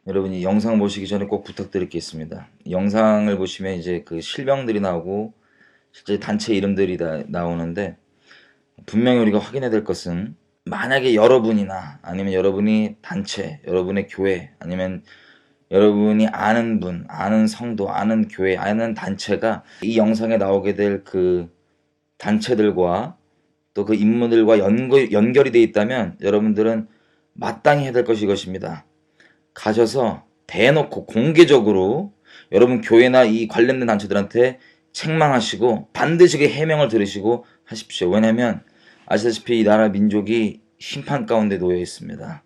여러분이 영상 보시기 전에 꼭 부탁드릴 게 있습니다. 영상을 보시면 이제 그 실명들이 나오고 실제 단체 이름들이 나오는데, 분명히 우리가 확인해야 될 것은, 만약에 여러분이나 아니면 여러분이 단체, 여러분의 교회, 아니면 여러분이 아는 분, 아는 성도, 아는 교회, 아는 단체가 이 영상에 나오게 될 그 단체들과 또 그 인물들과 연결이 되어 있다면, 여러분들은 마땅히 해야 될 것이 이것입니다. 가셔서 대놓고 공개적으로 여러분 교회나 이 관련된 단체들한테 책망하시고 반드시 그 해명을 들으시고 하십시오. 왜냐하면 아시다시피 이 나라 민족이 심판 가운데 놓여 있습니다.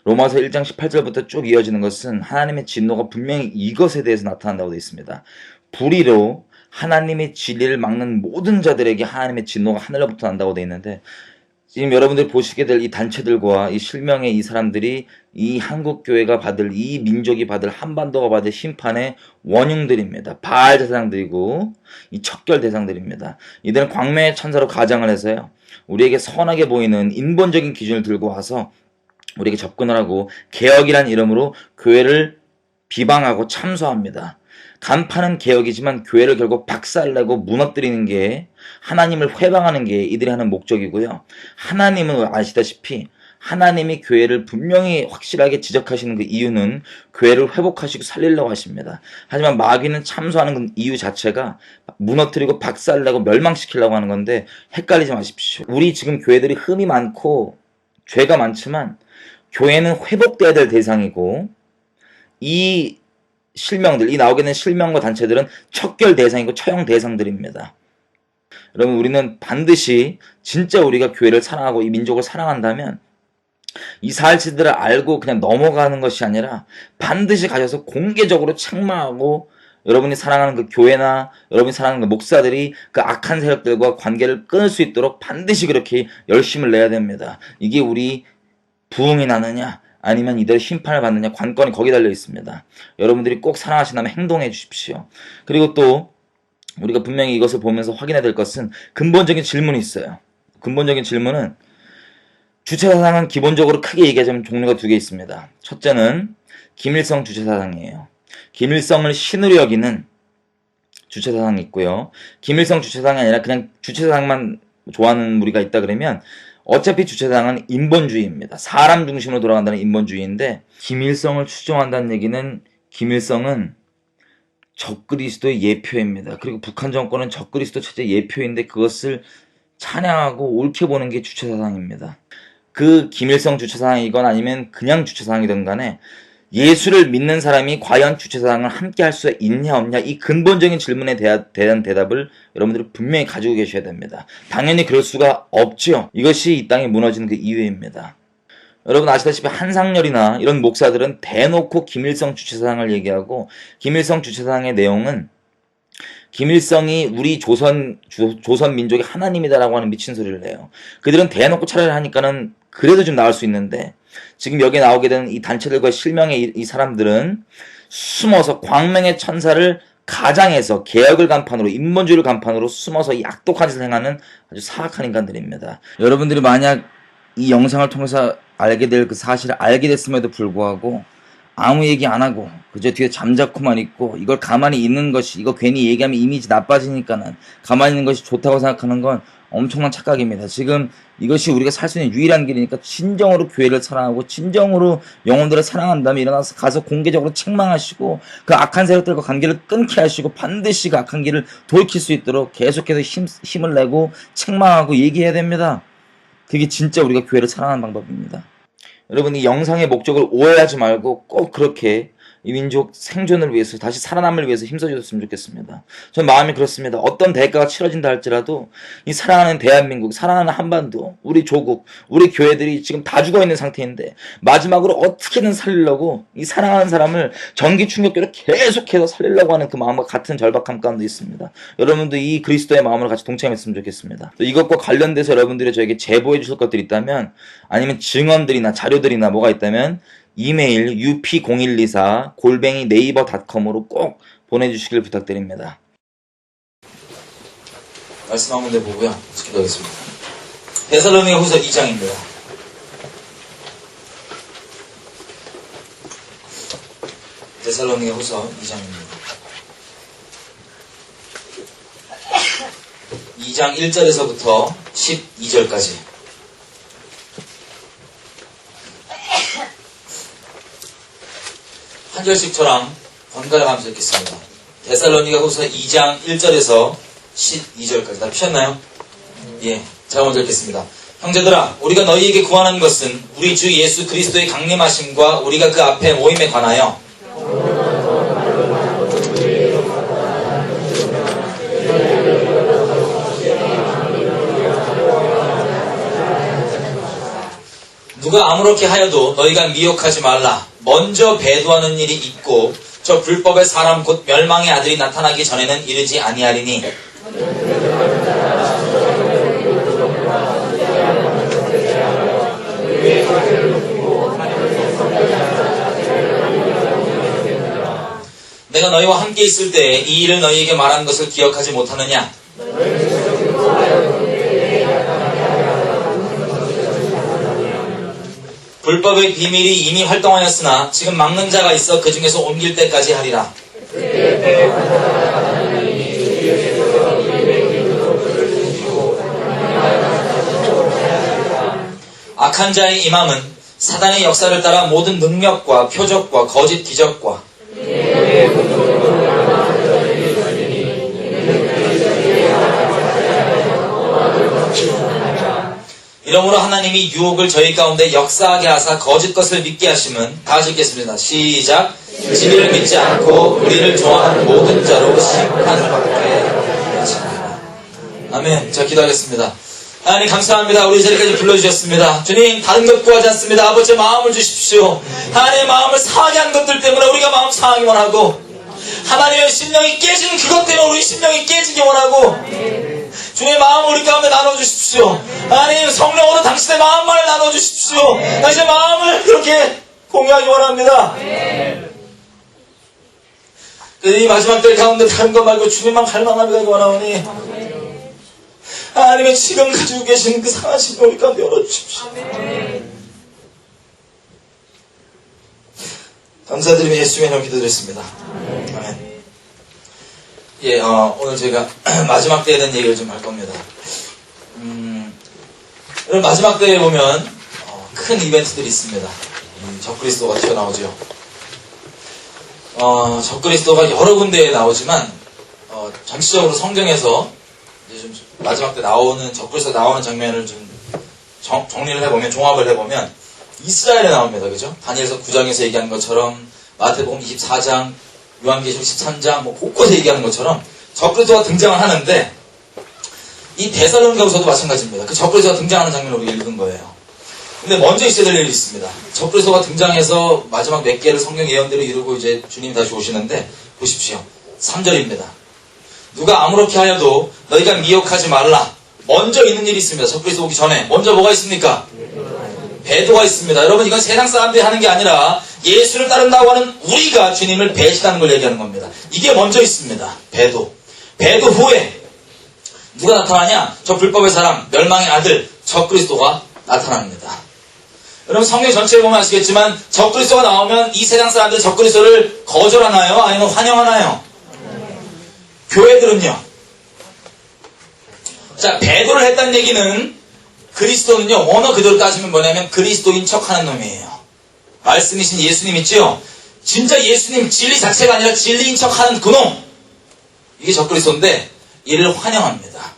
로마서 1장 18절부터 쭉 이어지는 것은 하나님의 진노가 분명히 이것에 대해서 나타난다고 되어 있습니다. 불의로 하나님의 진리를 막는 모든 자들에게 하나님의 진노가 하늘로부터 난다고 되어 있는데, 지금 여러분들이 보시게 될 이 단체들과 이 실명의 이 사람들이 이 한국교회가 받을, 이 민족이 받을, 한반도가 받을 심판의 원흉들입니다. 바알 대상들이고 이 척결 대상들입니다. 이들은 광명의 천사로 가장을 해서요, 우리에게 선하게 보이는 인본적인 기준을 들고 와서 우리에게 접근을 하고 개혁이란 이름으로 교회를 비방하고 참소합니다. 간판은 개혁이지만 교회를 결국 박살내고 무너뜨리는 게, 하나님을 회방하는 게 이들이 하는 목적이고요. 하나님은 아시다시피 하나님이 교회를 분명히 확실하게 지적하시는 그 이유는 교회를 회복하시고 살리려고 하십니다. 하지만 마귀는 참소하는 그 이유 자체가 무너뜨리고 박살내고 멸망시키려고 하는 건데, 헷갈리지 마십시오. 우리 지금 교회들이 흠이 많고 죄가 많지만 교회는 회복돼야 될 대상이고, 이 실명들, 이 나오게 된 실명과 단체들은 척결 대상이고 처형 대상들입니다. 여러분, 우리는 반드시 진짜 우리가 교회를 사랑하고 이 민족을 사랑한다면 이 사실들을 알고 그냥 넘어가는 것이 아니라 반드시 가셔서 공개적으로 책망하고, 여러분이 사랑하는 그 교회나 여러분이 사랑하는 그 목사들이 그 악한 세력들과 관계를 끊을 수 있도록 반드시 그렇게 열심을 내야 됩니다. 이게 우리 부흥이 나느냐 아니면 이들 심판을 받느냐, 관건이 거기 달려 있습니다. 여러분들이 꼭 사랑하신다면 행동해 주십시오. 그리고 또 우리가 분명히 이것을 보면서 확인해야 될 것은 근본적인 질문이 있어요. 근본적인 질문은, 주체사상은 기본적으로 크게 얘기하자면 종류가 두 개 있습니다. 첫째는 김일성 주체사상이에요. 김일성을 신으로 여기는 주체사상이 있고요. 김일성 주체사상이 아니라 그냥 주체사상만 좋아하는 무리가 있다 그러면, 어차피 주체사상은 인본주의입니다. 사람 중심으로 돌아간다는 인본주의인데, 김일성을 추종한다는 얘기는 김일성은 적그리스도의 예표입니다. 그리고 북한 정권은 적그리스도 체제 예표인데 그것을 찬양하고 옳게 보는 게 주체사상입니다. 그 김일성 주체사상이건 아니면 그냥 주체사상이든 간에 예수를 믿는 사람이 과연 주체사상을 함께 할 수 있냐 없냐, 이 근본적인 질문에 대한 대답을 여러분들이 분명히 가지고 계셔야 됩니다. 당연히 그럴 수가 없죠. 이것이 이 땅이 무너지는 그 이유입니다. 여러분 아시다시피 한상열이나 이런 목사들은 대놓고 김일성 주체사상을 얘기하고, 김일성 주체사상의 내용은 김일성이 우리 조선 민족의 하나님이다라고 하는 미친 소리를 해요. 그들은 대놓고 차라리 하니까는 그래도 좀 나을 수 있는데, 지금 여기에 나오게 된 이 단체들과 실명의 이 사람들은 숨어서 광명의 천사를 가장해서 개혁을 간판으로, 인본주의를 간판으로 숨어서 이 악독한 짓을 행하는 아주 사악한 인간들입니다. 여러분들이 만약 이 영상을 통해서 알게 될 그 사실을 알게 됐음에도 불구하고 아무 얘기 안 하고 그저 뒤에 잠자코만 있고, 이걸 가만히 있는 것이, 이거 괜히 얘기하면 이미지 나빠지니까는 가만히 있는 것이 좋다고 생각하는 건 엄청난 착각입니다. 지금 이것이 우리가 살 수 있는 유일한 길이니까 진정으로 교회를 사랑하고 진정으로 영혼들을 사랑한다면 일어나서 가서 공개적으로 책망하시고 그 악한 세력들과 관계를 끊게 하시고 반드시 그 악한 길을 돌이킬 수 있도록 계속해서 힘을 내고 책망하고 얘기해야 됩니다. 그게 진짜 우리가 교회를 사랑하는 방법입니다. 여러분, 이 영상의 목적을 오해하지 말고 꼭 그렇게 이 민족 생존을 위해서, 다시 살아남을 위해서 힘써주셨으면 좋겠습니다. 전 마음이 그렇습니다. 어떤 대가가 치러진다 할지라도 이 사랑하는 대한민국, 사랑하는 한반도, 우리 조국, 우리 교회들이 지금 다 죽어있는 상태인데 마지막으로 어떻게든 살리려고 이 사랑하는 사람을 전기 충격기로 계속해서 살리려고 하는 그 마음과 같은 절박함 가운데 있습니다. 여러분도 이 그리스도의 마음으로 같이 동참했으면 좋겠습니다. 또 이것과 관련돼서 여러분들이 저에게 제보해 주실 것들이 있다면, 아니면 증언들이나 자료들이나 뭐가 있다면 이메일 up0124@naver.com으로 꼭 보내주시길 부탁드립니다. 말씀 한 군데 보고요, 기도하겠습니다. 데살로니가 후서 2장입니다. 데살로니가후서 2장입니다. 2장 1절에서부터 12절까지. 한 절씩 저랑 번갈아 가면서 읽겠습니다. 데살로니가후서 2장 1절에서 12절까지. 다 피셨나요? 예. 제가 먼저 읽겠습니다. 형제들아, 우리가 너희에게 구하는 것은 우리 주 예수 그리스도의 강림하심과 우리가 그 앞에 모임에 관하여 누가 아무렇게 하여도 너희가 미혹하지 말라. 먼저 배도하는 일이 있고 저 불법의 사람 곧 멸망의 아들이 나타나기 전에는 이르지 아니하리니 내가 너희와 함께 있을 때 이 일을 너희에게 말한 것을 기억하지 못하느냐? 불법의 비밀이 이미 활동하였으나 지금 막는 자가 있어 그 중에서 옮길 때까지 하리라. 악한 자의 임함은 사단의 역사를 따라 모든 능력과 표적과 거짓 기적과 이러므로 하나님이 유혹을 저희 가운데 역사하게 하사 거짓 것을 믿게 하심은 다 같이 읽겠습니다. 시작. 진리를 믿지 않고 우리를 좋아하는 모든 자로 심판받게 하십니다. 아멘. 자, 기도하겠습니다. 하나님 감사합니다. 우리 자리까지 불러주셨습니다. 주님, 다른 것 구하지 않습니다. 아버지의 마음을 주십시오. 하나님의 마음을 상하게 한 것들 때문에 우리가 마음 상하기만 하고 하나님의 심령이 깨지는 그것 때문에 우리 심령이 깨지기 원하고 주의 마음을 우리 가운데 나눠주십시오. 하나님 성령으로 당신의 마음만을 나눠주십시오. 당신의 마음을 그렇게 공유하기 원합니다. 이 마지막 때 가운데 다른 것 말고 주님만 갈망하기 원하오니 하나님의 지금 가지고 계신 그 상하신 우리 가운데 열어주십시오. 감사드리며 예수의 이름으로 기도드렸습니다. 아멘. 예, 오늘 제가 마지막 때에 대한 얘기를 좀 할 겁니다. 여러분, 마지막 때에 보면 큰 이벤트들이 있습니다. 적그리스도가 튀어나오죠. 적그리스도가 여러 군데에 나오지만 전체적으로 성경에서 이제 좀 마지막 때 나오는 적그리스도 나오는 장면을 좀 정리를 해보면, 종합을 해보면 이스라엘에 나옵니다. 그죠? 다니엘서 9장에서 얘기하는 것처럼 마태복음 24장, 요한계시록 13장 뭐 곳곳에 얘기하는 것처럼 적그리스도가 등장을 하는데 이 데살로니가후서도 마찬가지입니다. 그 적그리스도가 등장하는 장면을 우리가 읽은 거예요. 근데 먼저 있어야 될 일이 있습니다. 적그리스도가 등장해서 마지막 몇 개를 성경 예언대로 이루고 이제 주님이 다시 오시는데 보십시오. 3절입니다. 누가 아무렇게 하여도 너희가 미혹하지 말라. 먼저 있는 일이 있습니다. 적그리스도 오기 전에 먼저 뭐가 있습니까? 배도가 있습니다. 여러분, 이건 세상 사람들이 하는 게 아니라 예수를 따른다고 하는 우리가 주님을 배신하는 걸 얘기하는 겁니다. 이게 먼저 있습니다. 배도. 배도 후에 누가 나타나냐? 저 불법의 사람, 멸망의 아들, 적그리스도가 나타납니다. 여러분, 성경 전체에 보면 아시겠지만 적그리스도가 나오면 이 세상 사람들이 적그리스도를 거절하나요? 아니면 환영하나요? 교회들은요. 자, 배도를 했다는 얘기는 그리스도는요, 원어 그대로 따지면 뭐냐면 그리스도인 척하는 놈이에요. 말씀이신 예수님 있지요? 진짜 예수님 진리 자체가 아니라 진리인 척하는 그놈. 이게 적그리스도인데 이를 환영합니다.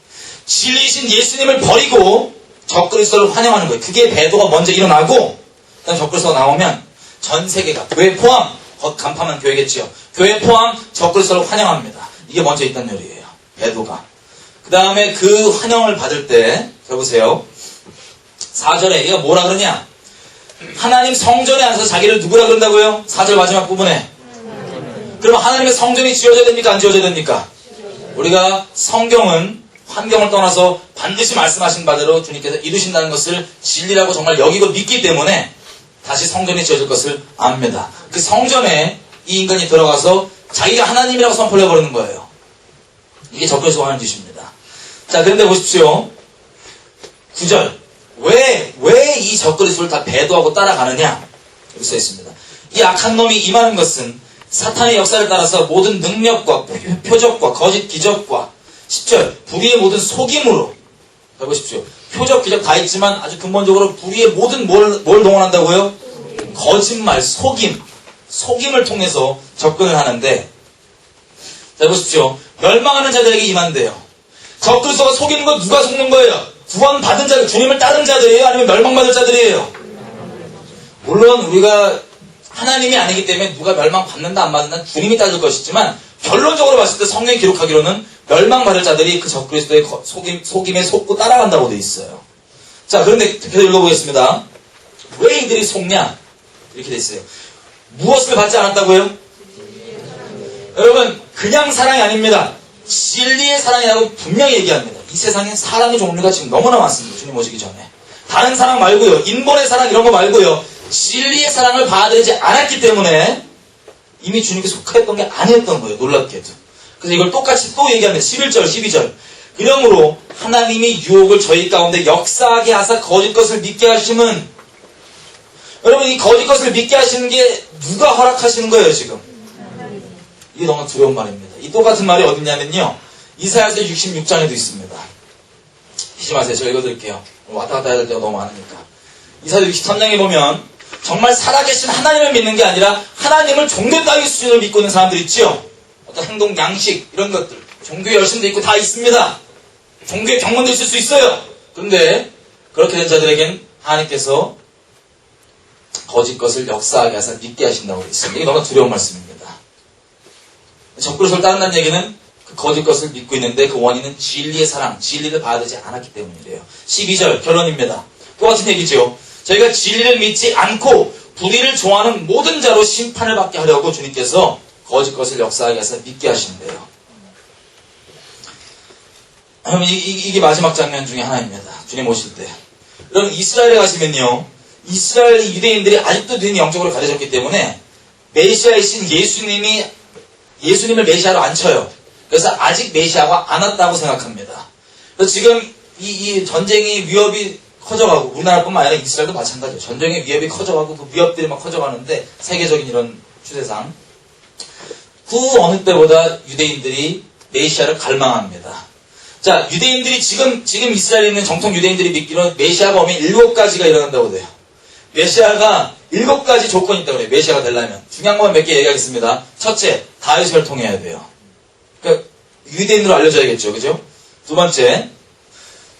진리이신 예수님을 버리고 적그리스도를 환영하는 거예요. 그게 배도가 먼저 일어나고 그다음 적그리스도가 나오면 전 세계가 교회 포함, 간파만 교회겠지요. 교회 포함 적그리스도를 환영합니다. 이게 먼저 있단 말이에요. 배도가. 그 다음에 그 환영을 받을 때 보세요. 4절에 얘가 뭐라 그러냐? 하나님 성전에 앉아서 자기를 누구라 그런다고요? 4절 마지막 부분에. 그럼 하나님의 성전이 지어져야 됩니까? 안 지어져야 됩니까? 우리가 성경은 환경을 떠나서 반드시 말씀하신 바대로 주님께서 이루신다는 것을 진리라고 정말 여기고 믿기 때문에 다시 성전이 지어질 것을 압니다. 그 성전에 이 인간이 들어가서 자기가 하나님이라고 선포를 해버리는 거예요. 이게 적그리스도가 하는 짓입니다. 자, 그런데 보십시오. 9절. 왜 이 적그리스도를 다 배도하고 따라가느냐? 여기 써 있습니다. 이 악한 놈이 임하는 것은 사탄의 역사를 따라서 모든 능력과 표적과 거짓 기적과 10절 불의의 모든 속임으로 해보십시오. 표적 기적 다 있지만 아주 근본적으로 불의의 모든 뭘 동원한다고요? 거짓말, 속임을 통해서 접근을 하는데 자 보십시오. 멸망하는 자들에게 임한대요. 적그리스도가 속이는 거 누가 속는 거예요? 구원받은 자들, 주님을 따른 자들이에요? 아니면 멸망받을 자들이에요? 물론 우리가 하나님이 아니기 때문에 누가 멸망받는다 안 받는다 주님이 따질 것이지만 결론적으로 봤을 때 성경이 기록하기로는 멸망받을 자들이 그 적그리스도의 속임에 속고 따라간다고 되어 있어요. 자, 그런데 계속 읽어보겠습니다. 왜 이들이 속냐? 이렇게 되어 있어요. 무엇을 받지 않았다고요? 여러분, 그냥 사랑이 아닙니다. 진리의 사랑이라고 분명히 얘기합니다. 이 세상에 사랑의 종류가 지금 너무나 많습니다. 주님 오시기 전에. 다른 사랑 말고요. 인본의 사랑 이런 거 말고요. 진리의 사랑을 받아들이지 않았기 때문에 이미 주님께 속했던 게 아니었던 거예요. 놀랍게도. 그래서 이걸 똑같이 또 얘기합니다. 11절, 12절. 그러므로 하나님이 유혹을 저희 가운데 역사하게 하사 거짓 것을 믿게 하심은 여러분 이 거짓 것을 믿게 하시는 게 누가 허락하시는 거예요 지금? 이게 너무 두려운 말입니다. 이 똑같은 말이 어딨냐면요. 이사야서 66장에도 있습니다. 피지 마세요. 제가 읽어드릴게요. 왔다 갔다 해야 될 때가 너무 많으니까. 이사야 63장에 보면 정말 살아계신 하나님을 믿는 게 아니라 하나님을 종교 따위 수준을 믿고 있는 사람들 있지요. 어떤 행동, 양식 이런 것들. 종교의 열심도 있고 다 있습니다. 종교의 경건도 있을 수 있어요. 그런데 그렇게 된 자들에겐 하나님께서 거짓 것을 역사하게 하사 믿게 하신다고 했습니다. 이게 너무 두려운 말씀입니다. 적그리스도를 따른다는 얘기는 그 거짓 것을 믿고 있는데 그 원인은 진리의 사랑, 진리를 받아들이지 않았기 때문이래요. 12절 결론입니다. 똑같은 얘기죠. 저희가 진리를 믿지 않고 불의를 좋아하는 모든 자로 심판을 받게 하려고 주님께서 거짓 것을 역사하게 해서 믿게 하시는데요. 그러면 이게 마지막 장면 중에 하나입니다. 주님 오실 때. 그럼 이스라엘에 가시면요. 이스라엘 유대인들이 아직도 눈이 영적으로 가려졌기 때문에 메시아이신 예수님을 메시아로 안 쳐요. 그래서 아직 메시아가 안 왔다고 생각합니다. 그래서 지금 이 전쟁이 위협이 커져가고 우리나라뿐만 아니라 이스라엘도 마찬가지예요. 전쟁의 위협이 커져가고 그 위협들이 막 커져가는데 세계적인 이런 추세상 그 어느 때보다 유대인들이 메시아를 갈망합니다. 자, 유대인들이 지금 이스라엘에 있는 정통 유대인들이 믿기로는 메시아가 오면 7가지가 일어난다고 돼요. 메시아가 7가지 조건이 있다고 그래요. 메시아가 되려면. 중요한 건 몇 개 얘기하겠습니다. 첫째, 다윗을 혈통해야 돼요. 그러니까 유대인으로 알려져야겠죠. 그죠? 두 번째,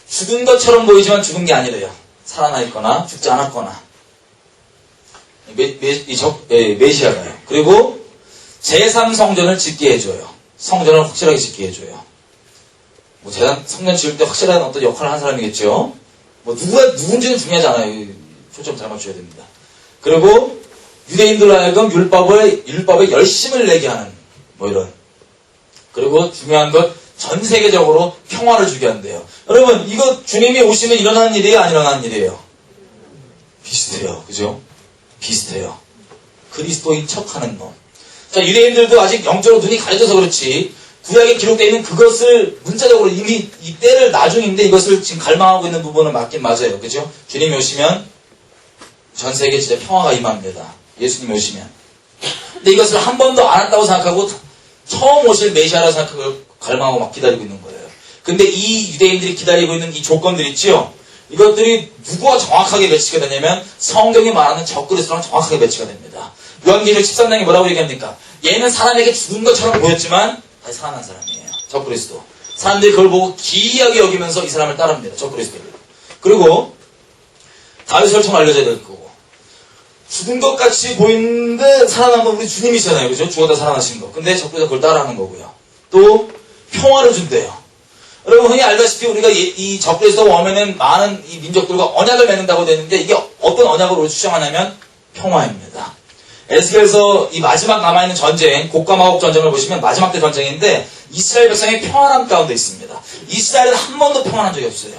죽은 것처럼 보이지만 죽은 게 아니래요. 살아나 있거나 죽지 않았거나. 메시아가요. 그리고 제3성전을 짓게 해줘요. 성전을 확실하게 짓게 해줘요. 뭐 성전 지을 때 확실한 어떤 역할을 한 사람이겠죠. 뭐 누군지는 중요하지 않아요. 초점 잘 맞춰야 됩니다. 그리고 유대인들로 하여금 율법에 열심을 내게 하는 뭐 이런. 그리고 중요한 것 전 세계적으로 평화를 주게 한대요. 여러분 이거 주님이 오시면 일어나는 일이에요? 안 일어나는 일이에요? 비슷해요. 그죠? 비슷해요. 그리스도인 척하는 놈. 자, 유대인들도 아직 영적으로 눈이 가려져서 그렇지 구약에 기록되어 있는 그것을 문자적으로 이미 이 때를 나중인데 이것을 지금 갈망하고 있는 부분은 맞긴 맞아요. 그죠? 주님이 오시면 전 세계에 진짜 평화가 임합니다. 예수님이 오시면. 근데 이것을 한 번도 안 왔다고 생각하고 처음 오실 메시아라고 생각하고 갈망하고 막 기다리고 있는 거예요. 근데 이 유대인들이 기다리고 있는 이 조건들 있지요? 이것들이 누구와 정확하게 매치가 되냐면 성경이 말하는 적그리스도랑 정확하게 매치가 됩니다. 요한계시록 13장에 뭐라고 얘기합니까? 얘는 사람에게 죽은 것처럼 보였지만 다시 살아난 사람이에요. 적그리스도. 사람들이 그걸 보고 기이하게 여기면서 이 사람을 따릅니다. 적그리스도를. 그리고 다윗 혈통 알려져야 될 거고 죽은 것 같이 보이는데 살아난 건 우리 주님이잖아요. 그죠? 죽었다 살아나신 거. 근데 적그리스도가 그걸 따라하는 거고요. 또 평화를 준대요. 여러분 흔히 알다시피 우리가 이 적그리스도가 오면은 많은 이 민족들과 언약을 맺는다고 되는데 이게 어떤 언약으로 추정하냐면 평화입니다. 에스겔에서 이 마지막 남아있는 전쟁, 곡과마곡 전쟁을 보시면 마지막 때 전쟁인데 이스라엘 백성의 평안함 가운데 있습니다. 이스라엘은 한 번도 평안한 적이 없어요.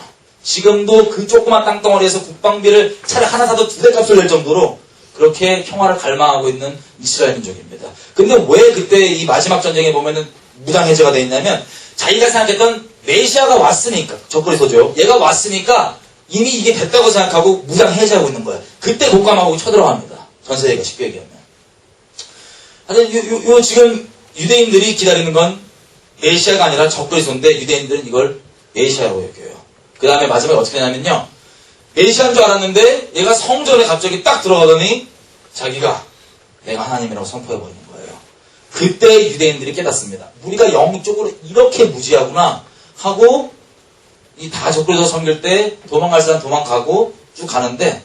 지금도 그 조그만 땅덩어리에서 국방비를 차라리 하나 사도 2대 값을 낼 정도로 그렇게 평화를 갈망하고 있는 이스라엘 민족입니다. 근데 왜 그때 이 마지막 전쟁에 보면은 무장 해제가 되어 있냐면 자기가 생각했던 메시아가 왔으니까 적그리스도죠. 얘가 왔으니까 이미 이게 됐다고 생각하고 무장 해제하고 있는 거예요. 그때 곡과마곡이 쳐들어갑니다. 전 세계가 쉽게 얘기하면. 하여튼 요 지금 유대인들이 기다리는 건 메시아가 아니라 적그리스도인데 유대인들은 이걸 메시아라고 여겨요. 그 다음에 마지막에 어떻게 되냐면요. 메시아인 줄 알았는데 얘가 성전에 갑자기 딱 들어가더니 자기가 내가 하나님이라고 선포해버리는 거예요. 그때 유대인들이 깨닫습니다. 우리가 영적으로 이렇게 무지하구나 하고 이 다 적그리스도 섬길 때 도망갈 사람 도망가고 쭉 가는데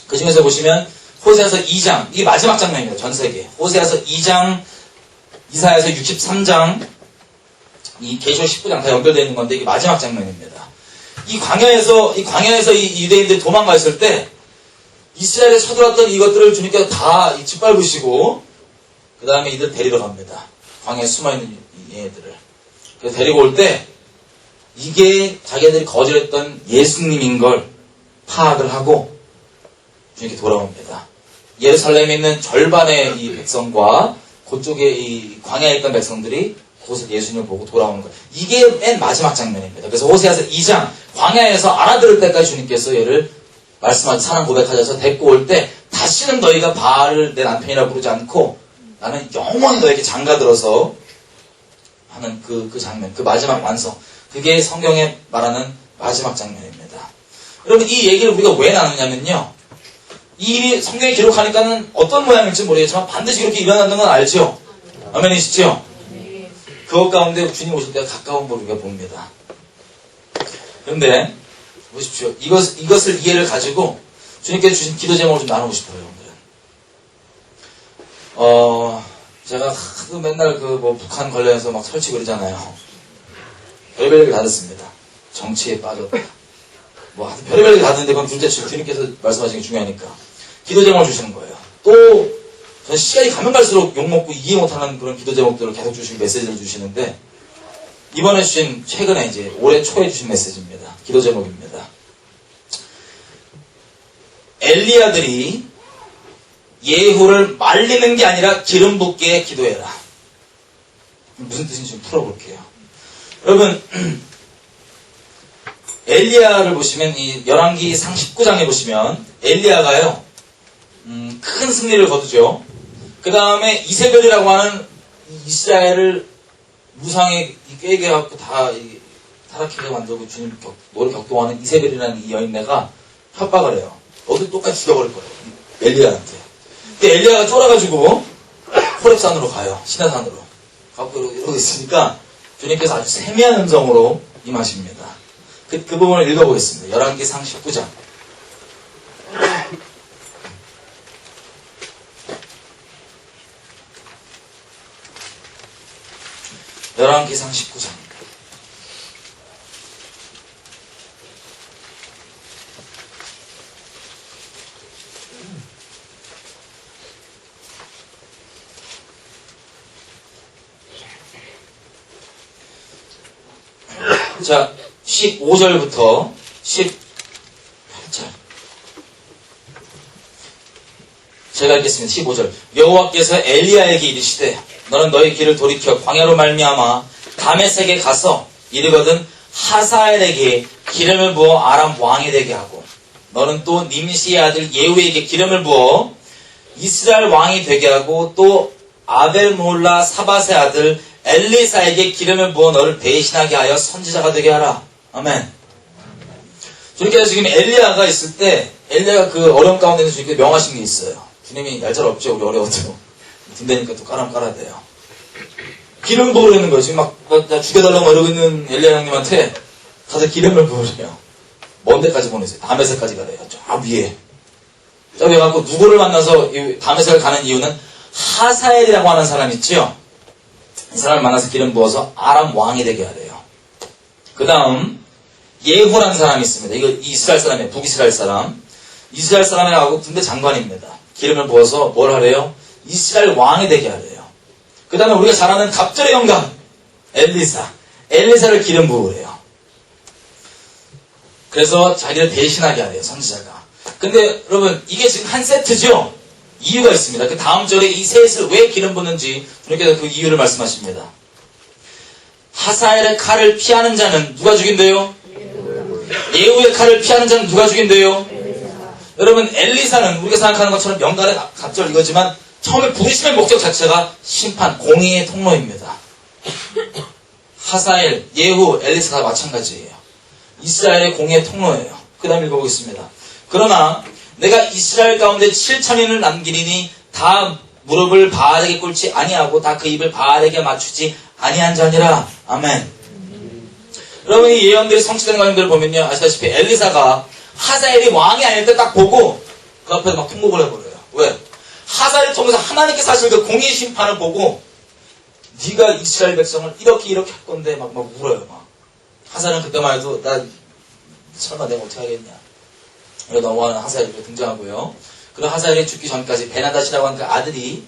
그 중에서 보시면 호세아서 2장 이게 마지막 장면입니다. 전 세계 호세아서 2장 이사야서 63장 이 계시록 19장 다 연결되어 있는 건데 이게 마지막 장면입니다. 이 광야에서 이 유대인들이 도망가 있을 때 이스라엘에 쳐들어왔던 이것들을 주님께서 다 짓밟으시고 그 다음에 이들 데리러 갑니다. 광야에 숨어있는 얘들을. 그래서 데리고 올 때 이게 자기들이 거절했던 예수님인 걸 파악을 하고 주님께 돌아옵니다. 예루살렘에 있는 절반의 이 백성과 그쪽에 이 광야에 있던 백성들이 그곳에 예수님을 보고 돌아오는 거예요. 이게 맨 마지막 장면입니다. 그래서 호세아서 2장 광야에서 알아들을 때까지 주님께서 얘를 말씀하셔서 사랑 고백하셔서 데리고 올 때 다시는 너희가 바알을 내 남편이라 부르지 않고 나는 영원히 너에게 장가들어서 하는 그 장면, 그 마지막 완성. 그게 성경에 말하는 마지막 장면입니다. 여러분 이 얘기를 우리가 왜 나누냐면요. 이 일이 성경에 기록하니까는 어떤 모양일지 모르겠지만 반드시 그렇게 일어나는 건 알죠? 아멘이시죠? 그것 가운데 주님 오실 때가 가까운 걸 우리가 봅니다. 그런데 보십시오. 이것을 이해를 가지고 주님께서 주신 기도 제목을 좀 나누고 싶어요. 오늘은. 제가 하도 맨날 북한 관련해서 막 설치 그러잖아요. 별별 얘기 다 듣습니다. 정치에 빠졌다. 하여튼 별별 얘기 다 듣는데 그건 둘째 주님께서 말씀하시는 게 중요하니까. 기도 제목을 주시는 거예요. 또 저는 시간이 가면 갈수록 욕먹고 이해 못하는 그런 기도 제목들을 계속 주시고 메시지를 주시는데 이번에 주신 최근에 이제 올해 초에 주신 메시지입니다. 기도 제목입니다. 엘리야들이 예후를 말리는 게 아니라 기름 붓게 기도해라. 무슨 뜻인지 좀 풀어볼게요. 여러분 엘리야를 보시면 이 열왕기상 19장에 보시면 엘리야가요 큰 승리를 거두죠. 그 다음에 이세벨이라고 하는 이스라엘을 무상에 꾀게 해갖고 다 타락하게 만들고 주님 노를 격동하는 이세벨이라는 이 여인네가 협박을 해요. 너도 똑같이 죽여버릴 거예요. 엘리야한테. 근데 엘리야가 쫄아가지고 호렙산으로 가요. 시내산으로. 갖고 이러고 있으니까 주님께서 아주 세미한 음성으로 임하십니다. 그 부분을 읽어보겠습니다. 열왕기상 19장. 열왕기상 19장. 자, 15절부터 18절. 제가 읽겠습니다. 15절. 여호와께서 엘리야에게 이르시되 너는 너희 길을 돌이켜 광야로 말미암아 다메섹에 가서 이르거든 하사엘에게 기름을 부어 아람 왕이 되게 하고 너는 또 님시의 아들 예후에게 기름을 부어 이스라엘 왕이 되게 하고 또 아벨몰라 사밧의 아들 엘리사에게 기름을 부어 너를 대신하게 하여 선지자가 되게 하라. 아멘. 주님께서 지금 엘리야가 있을 때 엘리야가 그 어려움 가운데 있는 주님께 명하신 게 있어요. 주님이 얄짤없죠. 우리 어려워도 든다니까 또 깔아야 돼요. 기름 부으려는 거예요. 지금 나 죽여달라고 이러고 있는 엘리야 형님한테 가서 기름을 부으래요. 먼 데까지 보내세요. 다메섹까지 가래요. 저 위에. 저기 가고 누구를 만나서 다메섹을 가는 이유는 하사엘이라고 하는 사람 있죠. 이 사람을 만나서 기름 부어서 아람 왕이 되게 하래요. 그 다음 예후라는 사람이 있습니다. 이거 이스라엘 사람이에요. 북이스라엘 사람. 이스라엘 사람이라고 군대 장관입니다. 기름을 부어서 뭘 하래요? 이스라엘 왕이 되게 하래요. 그 다음에 우리가 잘 아는 갑절의 영감 엘리사를 기름 부으래요. 그래서 자기를 대신하게 하래요. 선지자가. 근데 여러분 이게 지금 한 세트죠? 이유가 있습니다. 그 다음 절에 이 셋을 왜 기름 붓는지 주님께서 그 이유를 말씀하십니다. 하사엘의 칼을 피하는 자는 누가 죽인대요? 예후의 칼을 피하는 자는 누가 죽인대요? 여러분 엘리사는 우리가 생각하는 것처럼 명간의 갑절 이거지만 처음에 부르심의 목적 자체가 심판, 공의의 통로입니다. 하사엘, 예후, 엘리사 다 마찬가지예요. 이스라엘의 공의의 통로예요. 그 다음 읽어보겠습니다. 그러나 내가 이스라엘 가운데 7천인을 남기리니 다 무릎을 바알에게 꿇지 아니하고 다 그 입을 바알에게 맞추지 아니한 자니라. 아멘. 여러분 이 예언들이 성취되는 과정들을 보면요, 아시다시피 엘리사가 하사엘이 왕이 아닐 때 딱 보고 그 앞에서 막 통곡을 해버려요. 왜? 하사엘을 통해서 하나님께서 하실 그 공의 심판을 보고 네가 이스라엘 백성을 이렇게 할 건데 막 울어요. 막. 하사엘은 그때만 해도 나 설마 내가 어떻게 하겠냐 이거 넘어가는 하사엘이 등장하고요. 그런 하사엘이 죽기 전까지 베나닷이라고 하는 그 아들인지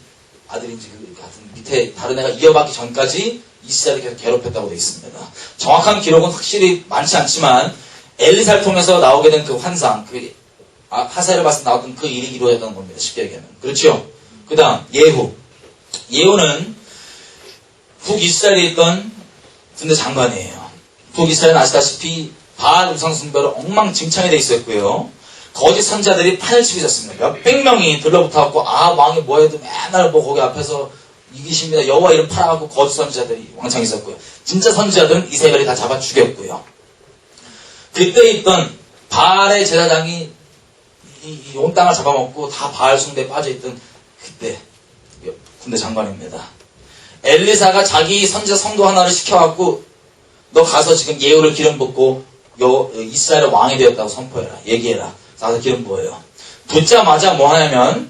그 같은 밑에 다른 애가 이어받기 전까지 이스라엘을 계속 괴롭혔다고 되어 있습니다. 정확한 기록은 확실히 많지 않지만 엘리사를 통해서 나오게 된 그 환상, 하사엘을 봤을 때 나왔던 그 일이 이루어졌다는 겁니다. 쉽게 얘기하면. 그렇죠? 그 다음 예후. 예후는 북이스라엘에 있던 군대 장관이에요. 북이스라엘은 아시다시피 바알 우상 숭배로 엉망진창이 되어 있었고요. 거짓 선지자들이 판을 치고 있었습니다. 몇백 명이 들러붙어갖고 왕이 뭐해도 맨날 거기 앞에서 이기십니다. 여호와 이름 팔아갖고 거짓 선지자들이 왕창 있었고요. 진짜 선지자들은 이세벨이 다 잡아 죽였고요. 그때 있던 바알의 제사장이 이 온 땅을 잡아먹고 다 바알 숭배에 빠져있던 그때 군대 장관입니다. 엘리사가 자기 선지자 성도 하나를 시켜갖고 너 가서 지금 예후를 기름 붓고 이스라엘의 왕이 되었다고 선포해라. 얘기해라. 가서 기름 부어요. 붙자마자 뭐 하냐면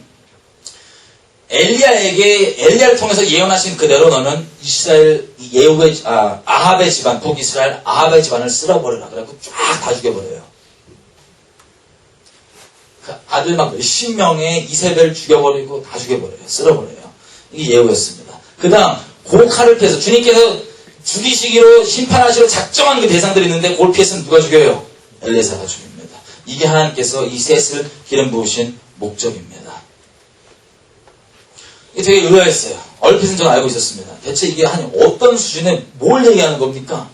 엘리야를 통해서 예언하신 그대로 너는 이스라엘 예후의 아합의 집안, 북이스라엘 아합의 집안을 쓸어버려라. 그래갖고 쫙 다 죽여버려요. 그 아들 막 몇십 명의 이세벨을 죽여버리고 다 죽여버려요. 쓸어버려요. 이게 예후였습니다. 그 다음 그 칼을 피해서 주님께서 죽이시기로 심판하시기로 작정한 그 대상들이 있는데 그걸 피해서는 누가 죽여요? 엘리사가 죽입니다. 이게 하나님께서 이 셋을 기름 부으신 목적입니다. 이게 되게 의아했어요. 얼핏은 저는 알고 있었습니다. 대체 이게 어떤 수준에 뭘 얘기하는 겁니까?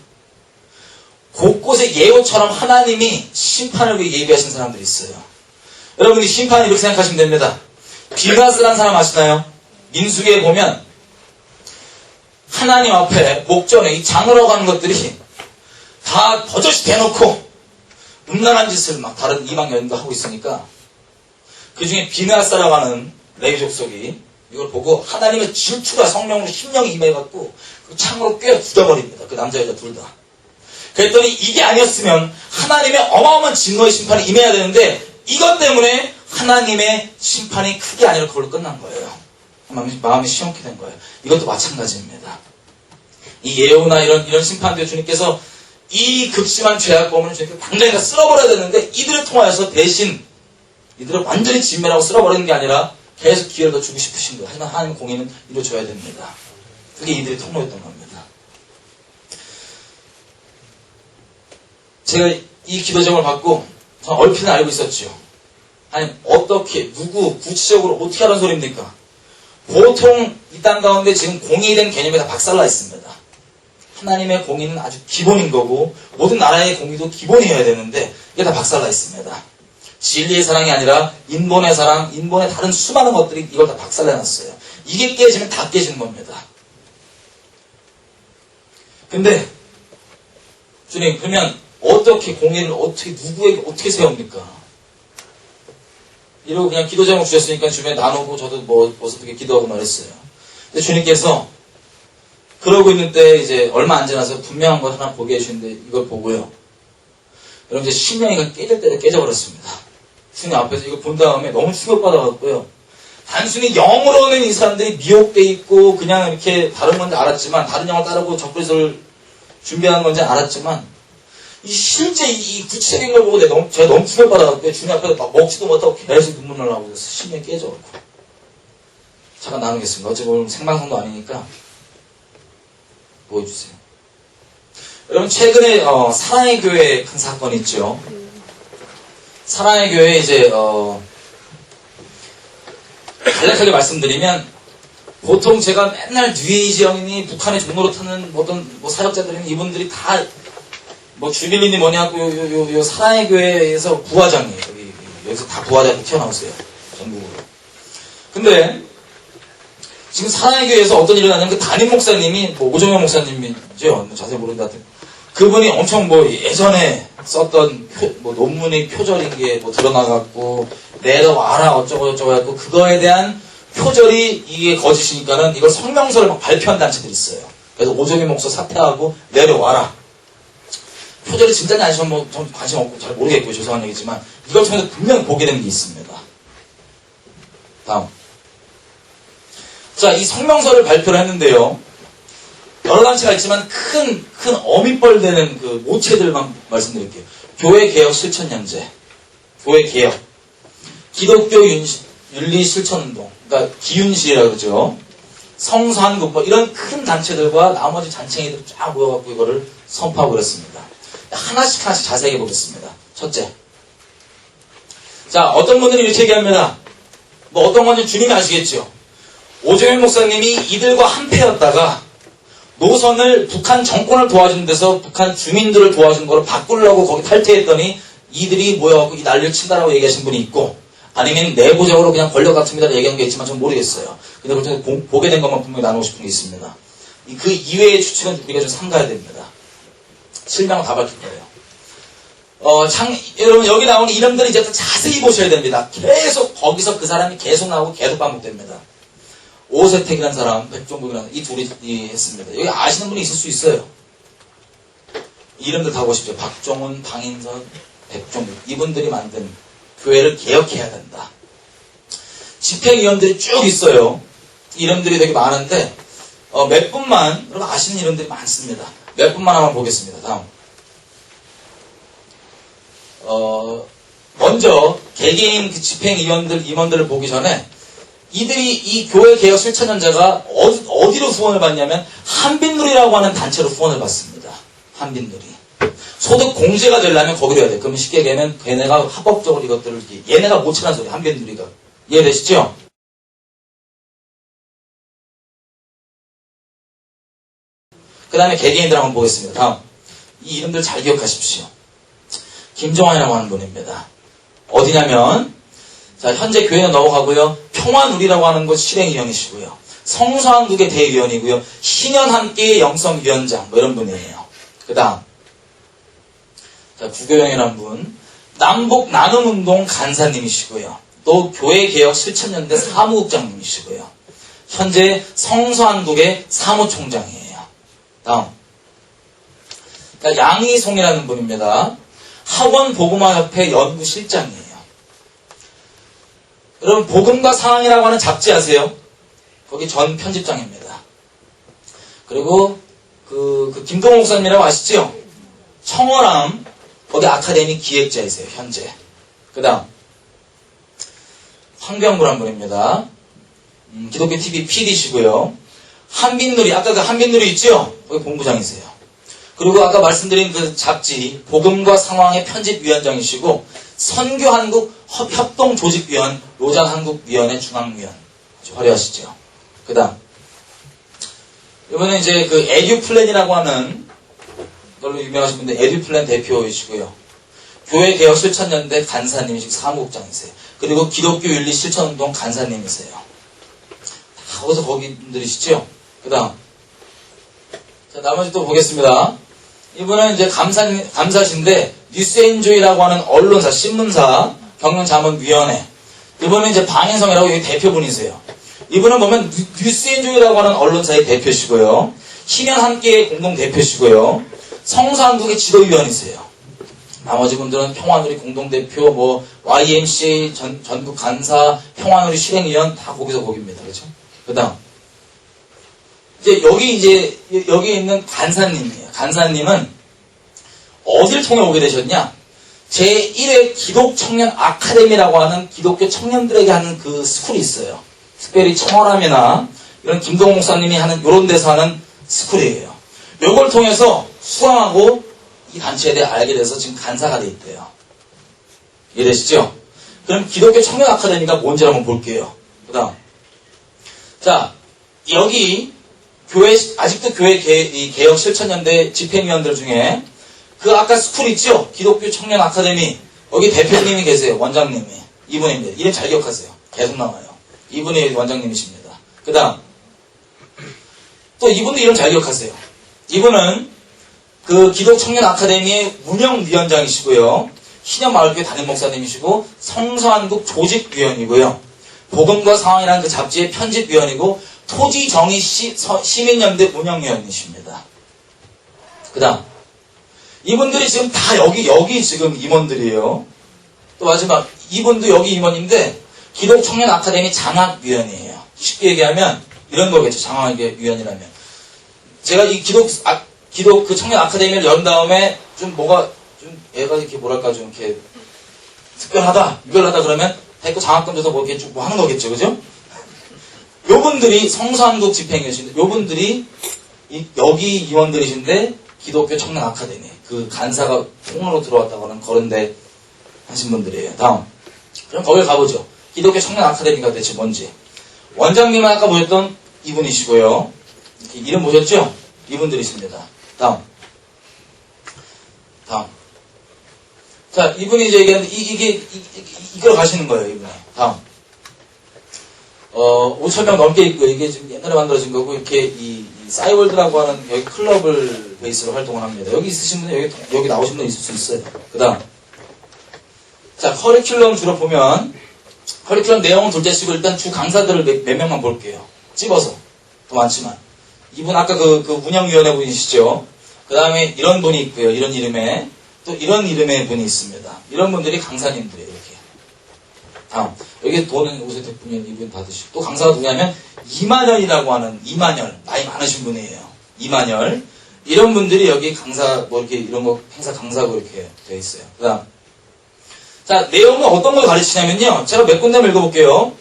곳곳에 예후처럼 하나님이 심판을 위해 예비하신 사람들이 있어요. 여러분이 심판을 이렇게 생각하시면 됩니다. 비나스라는 사람 아시나요? 민수기에 보면 하나님 앞에 목전에 이 장으로 가는 것들이 다 버젓이 대놓고 음란한 짓을 막 다른 이방 여인도 하고 있으니까 그 중에 비나스라고 하는 레위 족속이 이걸 보고 하나님의 질투가 성령으로 심령이 임해갖고 그 창으로 꿰어 죽여버립니다. 그 남자 여자 둘 다. 그랬더니 이게 아니었으면 하나님의 어마어마한 진노의 심판이 임해야 되는데 이것 때문에 하나님의 심판이 크게 아니라 그걸로 끝난 거예요. 마음이 시원케 된 거예요. 이것도 마찬가지입니다. 이 예후나 이런 심판들 주님께서 이 극심한 죄악범을 주님께서 당장에 다 쓸어버려야 되는데 이들을 통하여서 대신 이들을 완전히 진멸하고 쓸어버리는 게 아니라 계속 기회를 더 주고 싶으신 거예요. 하지만 하나님 공의는 이루어져야 됩니다. 그게 이들의 통로였던 겁니다. 제가 이 기도 제목을 받고 저는 얼핏은 알고 있었죠. 아니 어떻게 누구 구체적으로 어떻게 하는 소리입니까? 보통 이 땅 가운데 지금 공의된 개념이 다 박살나 있습니다. 하나님의 공의는 아주 기본인 거고 모든 나라의 공의도 기본이어야 되는데 이게 다 박살나 있습니다. 진리의 사랑이 아니라 인본의 사랑, 인본의 다른 수많은 것들이 이걸 다 박살내놨어요. 이게 깨지면 다 깨지는 겁니다. 근데 주님 그러면 어떻게 공의를 누구에게 어떻게 세웁니까? 이러고 그냥 기도 제목 주셨으니까 주변에 나누고 저도 어떻게 기도하고 말했어요. 근데 주님께서 그러고 있는 때 이제 얼마 안 지나서 분명한 걸 하나 보게 해주시는데 이걸 보고요. 여러분 이제 심령이가 깨질 때도 깨져버렸습니다. 주님 앞에서 이거 본 다음에 너무 충격받아갖고요. 단순히 영으로는 이 사람들이 미혹돼 있고 그냥 이렇게 다른 건지 알았지만 다른 영을 따르고 적그리스도를 준비하는 건지 알았지만 실제 이 구체적인 걸 보고 제가 너무 충격받아갖고 주님 앞에서 막 먹지도 못하고 계속 눈물 나고 심령이 깨져갖고 잠깐 나누겠습니다. 어차피 오늘 생방송도 아니니까 보여주세요. 여러분 최근에 사랑의 교회 큰 사건이 있죠. 사랑의 교회 이제 간략하게 말씀드리면 보통 제가 맨날 뉴에이지형이니 북한의 종로로 타는 사역자들은 이분들이 다 주빌린이 뭐냐고 요 사랑의 교회에서 부화장이에요. 여기서 다 부화장이 튀어나오세요. 전국으로. 근데 지금 사랑의 교회에서 어떤 일이 일어나냐면 그 담임 목사님이 뭐 오정현 목사님이죠. 뭐 자세히 모른다. 그분이 엄청 뭐 예전에 썼던 뭐 논문의 표절인 게 뭐 드러나갖고 내려와라 어쩌고 저쩌고 해갖고 그거에 대한 표절이 이게 거짓이니까는 이걸 성명서를 막 발표한 단체들이 있어요. 그래서 오정현 목사 사퇴하고 내려와라. 표절이 진짜냐 아니면 뭐 전 관심 없고 잘 모르겠고요. 죄송한 얘기지만 이걸 통해서 분명히 보게 되는 게 있습니다. 다음. 자, 이 성명서를 발표를 했는데요. 여러 단체가 있지만 큰 어미뻘 되는 그 모체들만 말씀드릴게요. 교회 개혁 실천 연재, 교회 개혁, 기독교 윤리 실천 운동, 그러니까 기윤시라고 그러죠. 성산국법 이런 큰 단체들과 나머지 잔챙이들이 쫙 모여갖고 이거를 선포하고 그랬습니다. 하나씩 자세하게 보겠습니다. 첫째. 자, 어떤 분들이 이렇게 얘기합니다. 뭐 어떤 건지 주님이 아시겠죠. 오정현 목사님이 이들과 한패였다가 노선을 북한 정권을 도와주는 데서 북한 주민들을 도와준 거를 바꾸려고 거기 탈퇴했더니 이들이 모여갖고 이 난리를 친다라고 얘기하신 분이 있고 아니면 내부적으로 그냥 권력 같습니다 얘기한 게 있지만 전 모르겠어요. 근데 그걸 보게 된 것만 분명히 나누고 싶은 게 있습니다. 그 이외의 추측은 우리가 좀 삼가야 됩니다. 실명은 다 밝힐 거예요. 여러분 여기 나오는 이름들은 이제 자세히 보셔야 됩니다. 계속 거기서 그 사람이 계속 나오고 계속 반복됩니다. 오세택이라는 사람, 백종국이라는 이 둘이 했습니다. 여기 아시는 분이 있을 수 있어요. 이름들 다 보십시오. 박종훈, 방인선, 백종국 이분들이 만든 교회를 개혁해야 된다. 집행위원들이 쭉 있어요. 이름들이 되게 많은데 몇 분만 여러분 아시는 이름들이 많습니다. 몇 분만 한번 보겠습니다. 다음. 먼저 개개인 그 임원들을 보기 전에 이들이 이 교회 개혁 실천연자가 어디로 후원을 받냐면 한빛누리라고 하는 단체로 후원을 받습니다. 한빛누리. 소득 공제가 되려면 거기로 해야 돼. 그러면 쉽게 얘기하면 걔네가 합법적으로 이것들을 얘네가 못 치는 소리 한빛누리가. 이해되시죠? 그 다음에 개개인들 한번 보겠습니다. 다음. 이 이름들 잘 기억하십시오. 김정환이라고 하는 분입니다. 어디냐면 자, 현재 교회는 넘어가고요. 평화누리라고 하는 곳 실행위원이시고요. 성서한국의 대위원이고요. 신현함께 영성위원장 뭐 이런 분이에요. 그 다음 자, 구교영이라는 분 남북 나눔운동 간사님이시고요. 또 교회개혁 실천연대 사무국장님이시고요. 현재 성서한국의 사무총장이에요. 다음 자, 양희송이라는 분입니다. 학원복음화협회 연구실장이에요. 여러분 복음과 상황이라고 하는 잡지 아세요? 거기 전 편집장입니다. 그리고 그 김동호 목사님이라고 아시죠? 청어람 거기 아카데미 기획자이세요. 현재. 그 다음 황병구란 분입니다. 기독교 TV PD시고요. 한빛누리 아까 그 한빛누리 있죠? 거기 본부장이세요. 그리고 아까 말씀드린 그 잡지 복음과 상황의 편집위원장이시고 선교한국 협동조직위원 로잔한국위원회 중앙위원 아주 화려하시죠. 그 다음 이번에 이제 그 에듀플랜이라고 하는 걸로 유명하신 분들 에듀플랜 대표이시고요. 교회개혁 실천연대 간사님이시고 사무국장이세요. 그리고 기독교 윤리 실천운동 간사님이세요. 다 어디서 거기 분들이시죠. 그 다음 자 나머지 또 보겠습니다. 이분은 이제 감사신데 뉴스엔조이라고 하는 언론사, 신문사, 경영자문위원회. 이분은 이제 방인성이라고 여기 대표분이세요. 이분은 보면 뉴스엔조이라고 하는 언론사의 대표시고요. 신현함께의 공동대표시고요. 성서한국의 지도위원이세요. 나머지 분들은 평화누리 공동대표, 뭐 YMCA 전국 간사, 평화누리 실행위원 다 거기서 거기입니다. 그렇죠? 그 다음 여기 있는 간사님이에요. 간사님은 어딜 통해 오게 되셨냐? 제1회 기독청년 아카데미라고 하는 기독교 청년들에게 하는 그 스쿨이 있어요. 특별히 청어람이나 이런 김동호 목사님이 하는 이런 데서 하는 스쿨이에요. 이걸 통해서 수강하고 이 단체에 대해 알게 돼서 지금 간사가 돼 있대요. 이해되시죠? 그럼 기독교 청년 아카데미가 뭔지 한번 볼게요. 그 다음 자 여기 교회 아직도 교회 개혁 실천연대 집행위원들 중에 그 아까 스쿨 있죠? 기독교 청년 아카데미 여기 대표님이 계세요. 원장님이 이분입니다. 이름 잘 기억하세요. 계속 나와요. 이분이 원장님이십니다. 그 다음 또 이분도 이름 잘 기억하세요. 이분은 그 기독청년 아카데미의 운영위원장이시고요. 신현마을교회 담임 목사님이시고 성서한국 조직위원이고요. 복음과 상황이라는 그 잡지의 편집위원이고 토지정의 시민연대 운영위원이십니다. 그 다음 이분들이 지금 다 여기 지금 임원들이에요. 또 마지막 이분도 여기 임원인데 기독청년 아카데미 장학위원이에요. 쉽게 얘기하면 이런 거겠죠. 장학위원이라면 제가 이 기독 그 청년 아카데미를 연 다음에 좀 뭐가 좀 얘가 이렇게 뭐랄까 좀 이렇게 특별하다, 유별하다 그러면 대고 장학금 줘서 뭐 이렇게 뭐 하는 거겠죠, 그죠? 요분들이 성서한국 집행위원이신데 요분들이 여기 임원들이신데 기독교 청년 아카데미 그 간사가 통으로 들어왔다고 하는 거론대 하신 분들이에요. 다음 그럼 거길 가보죠. 기독교 청년 아카데미가 대체 뭔지. 원장님은 아까 보셨던 이분이시고요. 이름 보셨죠? 이분들이십니다. 다음. 자, 이분이 이제 얘기하는데, 이걸 가시는 거예요, 이분이. 다음. 5,000명 넘게 있고, 이게 지금 옛날에 만들어진 거고, 이렇게 이 싸이월드라고 하는 여기 클럽을 베이스로 활동을 합니다. 여기 있으신 분은 여기 나오신 분 있을 수 있어요. 그 다음. 자, 커리큘럼 주로 보면, 커리큘럼 내용은 둘째 치고 일단 주 강사들을 몇 명만 볼게요. 찝어서. 더 많지만. 이분 아까 그 운영위원회 분이시죠. 그 다음에 이런 분이 있고요. 이런 이름의 또 이런 이름의 분이 있습니다. 이런 분들이 강사님들이에요. 이렇게. 다음 여기 도는 오세 대표님 이분 받으시고 또 강사가 누구냐면 이만열이라고 하는 이만열 나이 많으신 분이에요. 이만열 이런 분들이 여기 강사 뭐 이렇게 이런 거 행사 강사고 이렇게 되어 있어요. 그 다음 자 내용은 어떤 걸 가르치냐면요. 제가 몇 군데만 읽어볼게요.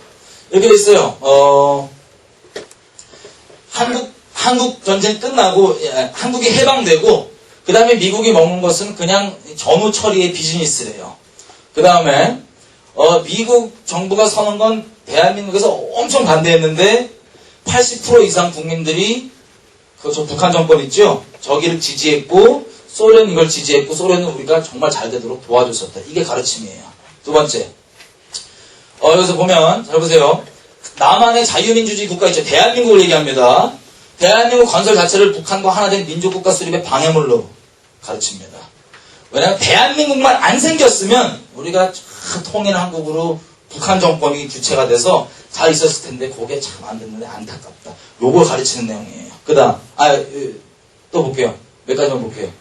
이렇게 돼 있어요. 한국 전쟁 끝나고 한국이 해방되고 그 다음에 미국이 먹는 것은 그냥 전후 처리의 비즈니스래요. 그 다음에 미국 정부가 서는 건 대한민국에서 엄청 반대했는데 80% 이상 국민들이 저 북한 정권 있죠? 저기를 지지했고 소련 이걸 지지했고 소련은 우리가 정말 잘 되도록 도와줬었다. 이게 가르침이에요. 두 번째 여기서 보면 잘 보세요. 남한의 자유민주주의 국가 있죠? 대한민국을 얘기합니다. 대한민국 건설 자체를 북한과 하나된 민족국가 수립의 방해물로 가르칩니다. 왜냐하면 대한민국만 안 생겼으면 우리가 통일한국으로 북한 정권이 주체가 돼서 잘 있었을 텐데 그게 참 안 됐는데 안타깝다. 요걸 가르치는 내용이에요. 그 다음 또 볼게요. 몇 가지만 볼게요.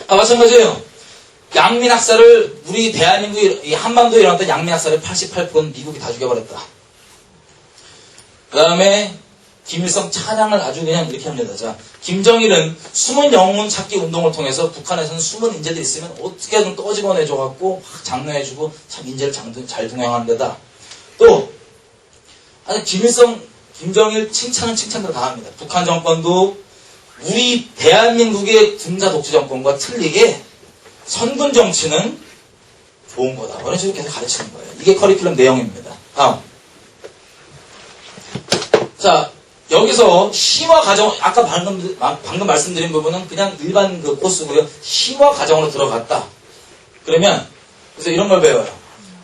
마찬가지예요. 양민학살을 우리 대한민국이 한반도에 일어났던 양민학살의 88%는 미국이 다 죽여버렸다. 그 다음에 김일성 찬양을 아주 그냥 이렇게 합니다. 자, 김정일은 숨은 영웅 찾기 운동을 통해서 북한에서는 숨은 인재들이 있으면 어떻게든 꺼집어내줘갖고 막 장려해주고 참 인재를 잘 동행하는 데다. 또 아니 김정일 칭찬은 칭찬대로 다 합니다. 북한 정권도 우리 대한민국의 군사 독재 정권과 틀리게 선군 정치는 좋은 거다. 이런 식으로 계속 가르치는 거예요. 이게 커리큘럼 내용입니다. 다음. 자, 여기서 심화 과정, 아까 방금 말씀드린 부분은 그냥 일반 그 코스고요. 심화 과정으로 들어갔다. 그러면, 그래서 이런 걸 배워요.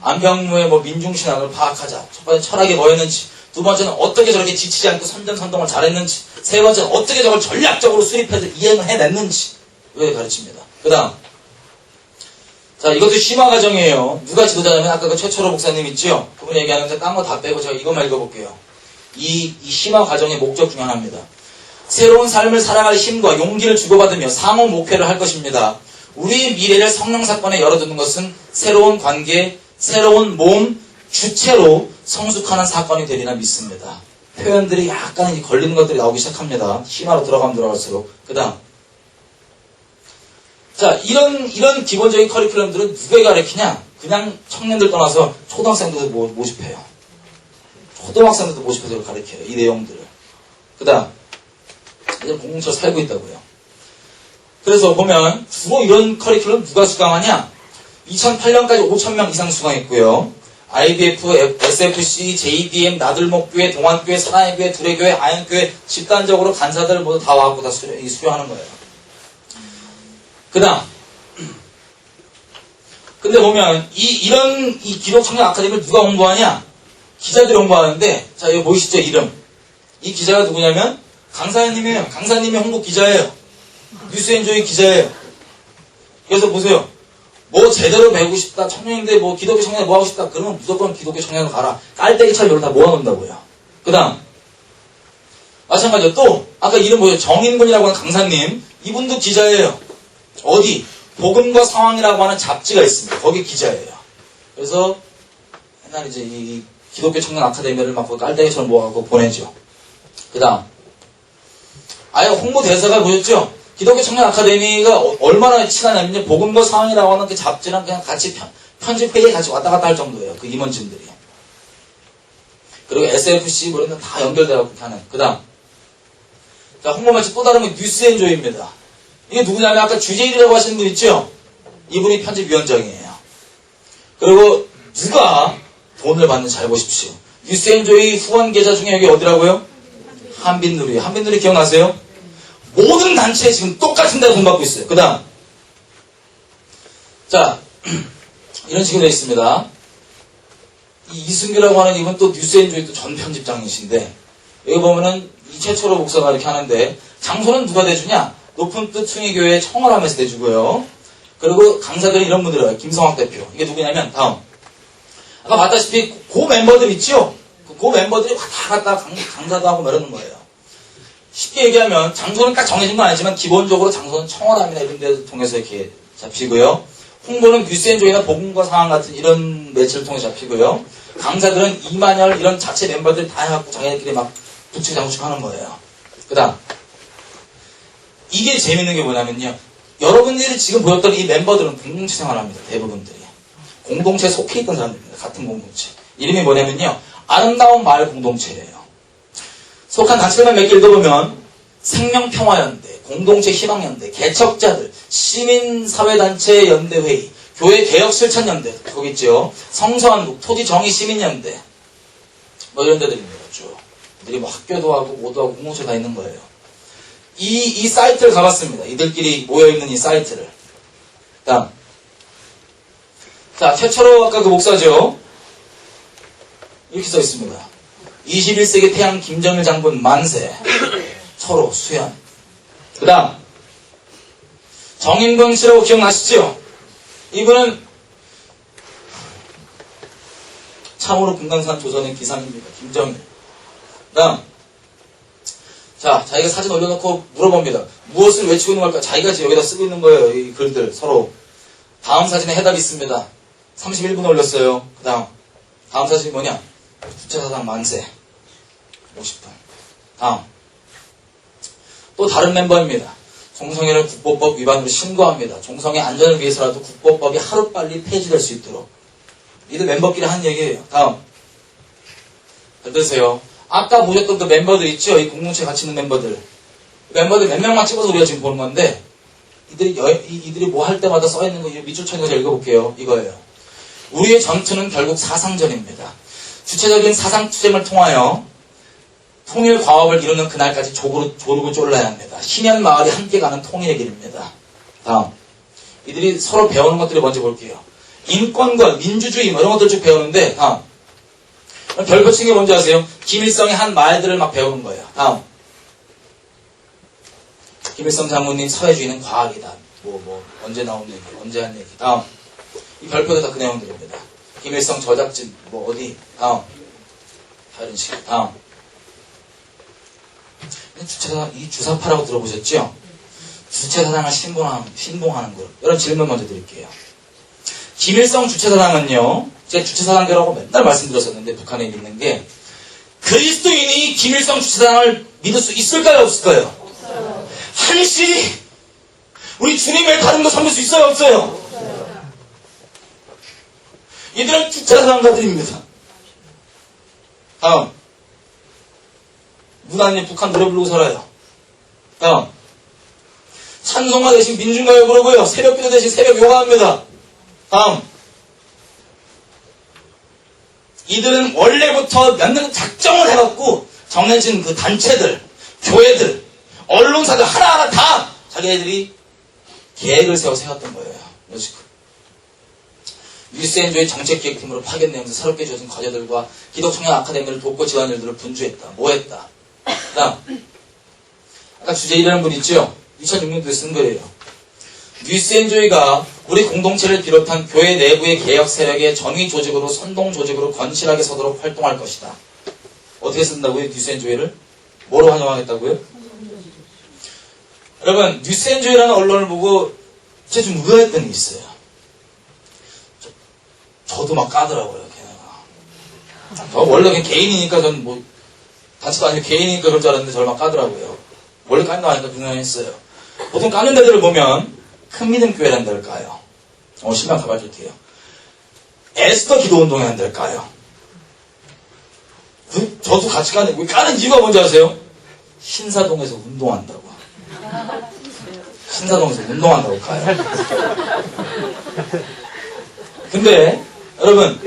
안병무의 민중신학을 파악하자. 첫 번째 철학이 뭐였는지, 두 번째는 어떻게 저렇게 지치지 않고 선전선동을 잘했는지, 세 번째는 어떻게 저걸 전략적으로 수립해서 이행을 해냈는지, 이걸 가르칩니다. 그 다음. 자, 이것도 심화 과정이에요. 누가 지도자냐면 아까 그 최철호 목사님 있죠? 그분 얘기하는데 딴 거 다 빼고 제가 이것만 읽어볼게요. 이 심화 과정의 목적 중 하나입니다. 새로운 삶을 살아갈 힘과 용기를 주고받으며 상호 목회를 할 것입니다. 우리의 미래를 성령 사건에 열어두는 것은 새로운 관계, 새로운 몸, 주체로 성숙하는 사건이 되리라 믿습니다. 표현들이 약간 걸리는 것들이 나오기 시작합니다. 심화로 들어가면 들어갈수록. 그 다음. 자, 이런 기본적인 커리큘럼들은 누가 가르치냐? 그냥 청년들 떠나서 초등학생들도 모집해요. 초등학생들도 모집해서 가르쳐요. 이 내용들을. 그 다음. 이제 공공처럼 살고 있다고요. 그래서 보면 주로 이런 커리큘럼 누가 수강하냐? 2008년까지 5,000명 이상 수강했고요. IBF, SFC, JDM, 나들목교회, 동안교회, 사랑의교회, 두레교회, 아연교회 집단적으로 간사들 모두 다 와갖고 다 수료하는 거예요. 그 다음. 근데 보면 이런 기독청년 아카데미를 누가 홍보하냐? 기자들이 홍보하는데 자 여기 보이시죠? 이름. 이 기자가 누구냐면 강사님이에요. 강사님이 홍보 기자예요. 뉴스엔조이 기자예요. 그래서 보세요. 뭐 제대로 배우고 싶다. 청년인데 뭐 기독교 청년 뭐 하고 싶다. 그러면 무조건 기독교 청년으로 가라. 깔때기처럼 이걸 다 모아놓는다고요. 그 다음 마찬가지로 또 아까 이름 뭐예요? 정인근이라고 하는 강사님. 이분도 기자예요. 어디? 복음과 상황이라고 하는 잡지가 있습니다. 거기 기자예요. 그래서 옛날 이제 이 기독교 청년 아카데미를 막 깔때기처럼 모아갖고 보내죠. 그 다음 아예 홍보 대사가 보셨죠? 기독교 청년 아카데미가 얼마나 친하냐면요. 복음과 상황이라고 하는 그 잡지랑 그냥 같이 편집회의에 같이 왔다 갔다 할 정도예요. 그 임원진들이. 그리고 SFC 뭐 이런 거 다 연결돼갖고 그렇게 하는. 그 다음 자, 홍보 매체 또 다른 건 뉴스엔조이입니다. 이게 누구냐면 아까 주제일이라고 하시는 분 있죠? 이분이 편집위원장이에요. 그리고 누가 돈을 받는지 잘 보십시오. 뉴스엔조이 후원 계좌 중에 여기 어디라고요? 한빛누리. 한빛누리 기억나세요? 모든 단체에 지금 똑같은 데로 돈 받고 있어요. 그 다음 자 이런 식으로 되어 있습니다. 이 이승규라고 하는 이분 또 뉴스엔조이 또 전 편집장이신데 여기 보면은 이 최초로 목사가 이렇게 하는데 장소는 누가 대주냐? 높은 뜻 충의교회 청월하면서 대주고요. 그리고 강사들은 이런 분들이에요. 김성학 대표. 이게 누구냐면 다음 아까 봤다시피 고 멤버들 있죠? 그 멤버들이 왔다 갔다 강사도 하고 이러는 거예요. 쉽게 얘기하면 장소는 딱 정해진 건 아니지만 기본적으로 장소는 청월함이나 이런 데 통해서 이렇게 잡히고요. 홍보는 뉴스엔조이나 복음과 상황 같은 이런 매체를 통해 잡히고요. 강사들은 이만열 이런 자체 멤버들이 다 해갖고 자기네끼리 막 부추 장추 하는 거예요. 그 다음 이게 재밌는 게 뭐냐면요. 여러분들이 지금 보였던 이 멤버들은 공동체 생활합니다. 대부분들이. 공동체에 속해 있던 사람들입니다. 같은 공동체. 이름이 뭐냐면요. 아름다운 마을 공동체예요. 속한 단체들만 몇 개 읽어보면 생명평화연대, 공동체 희망연대, 개척자들, 시민사회단체 연대회의, 교회 개혁실천연대, 거기 있죠. 성서한국, 토지정의시민연대 뭐 이런 데들입니다. 쭉. 이들이 뭐 학교도 하고 뭐도 하고 공동체 다 있는 거예요. 이 사이트를 가봤습니다. 이들끼리 모여있는 이 사이트를. 다음 자, 최초로 아까 그 목사죠. 이렇게 써 있습니다. 21세기 태양 김정일 장군 만세. 서로 수연. 그 다음 정인근 씨라고 기억나시죠? 이분은 참으로 금강산 조선의 기상입니다. 김정일. 그 다음 자, 자기가 사진 올려놓고 물어봅니다. 무엇을 외치고 있는 걸까? 자기가 지금 여기다 쓰고 있는 거예요. 이 글들 서로. 다음 사진에 해답이 있습니다. 31분 올렸어요. 그 다음 사진이 뭐냐? 주체사상 만세. 50분. 다음. 또 다른 멤버입니다. 종성회를 국보법 위반으로 신고합니다. 종성의 안전을 위해서라도 국보법이 하루빨리 폐지될 수 있도록. 이들 멤버끼리 한 얘기예요. 다음. 잘 들으세요. 아까 보셨던 그 멤버들 있죠? 이 공동체에 같이 있는 멤버들. 멤버들 몇 명만 찍어서 우리가 지금 보는 건데, 이들이 뭐 할 때마다 써있는 거, 밑줄 쳐있는 거 읽어볼게요. 이거예요. 우리의 전투는 결국 사상전입니다. 주체적인 사상투쟁을 통하여 통일 과업을 이루는 그날까지 조르고 쫄라야 합니다. 희년 마을이 함께 가는 통일의 길입니다. 다음. 이들이 서로 배우는 것들을 먼저 볼게요. 인권과 민주주의 뭐 이런 것들 쭉 배우는데, 다음. 별 붙인 게 뭔지 아세요? 김일성이 한 말들을 막 배우는 거예요. 다음. 김일성 장군님 사회주의는 과학이다. 언제 나온 얘기, 언제 한 얘기. 다음. 이 별표도 다 그 내용들입니다. 김일성 저작진, 어디. 다음. 다 이런 식으로. 다음. 주체사상, 이 주사파라고 들어보셨죠? 주체사상을 신봉하는 것. 이런 질문 먼저 드릴게요. 김일성 주체사상은요, 제가 주체사상교라고 맨날 말씀드렸었는데, 북한에 있는 게, 그리스도인이 김일성 주체사상을 믿을 수 있을까요, 없을까요? 없어요. 한시, 우리 주님을 다른 거 섬길 수 있어요, 없어요? 없어요. 이들은 주체사상가들입니다. 다음. 무난히 북한 노래 부르고 살아요. 다음. 찬송가 대신 민중가요 부르고요. 새벽기도 대신 새벽 요가합니다. 다음. 이들은 원래부터 몇 년 작정을 해갖고 정해진 그 단체들, 교회들, 언론사들 하나하나 다 자기네들이 계획을 세워서 해왔던 거예요. 뉴스엔조이 정책기획팀으로 파견되면서 새롭게 주어진 과제들과 기독청년 아카데미를 돕고 지원 일들을 분주했다. 뭐 했다? 다음, 아까 주제일이라는 분 있죠? 2006년도에 쓴 거예요. 뉴스엔조이가 우리 공동체를 비롯한 교회 내부의 개혁 세력의 전위 조직으로 선동 조직으로 건실하게 서도록 활동할 것이다. 어떻게 쓴다고요? 뉴스엔조이를? 뭐로 활용하겠다고요? 여러분, 뉴스엔조이라는 언론을 보고 제가 좀 의아했던 게 있어요. 저도 막 까더라고요, 걔네가. 저 원래 그냥 개인이니까 전 뭐, 단체도 아니고 개인이니까 그럴 줄 알았는데 저를 막 까더라고요. 원래 까는 거 아니까 분명했어요. 보통 까는 데들을 보면 큰 믿음 교회라는 데를 까요. 신방 가봐줄게요. 에스더 기도운동에 한 데를 까요. 저도 같이 까는 이유가 뭔지 아세요? 신사동에서 운동한다고. 신사동에서 운동한다고 까요. 근데 여러분,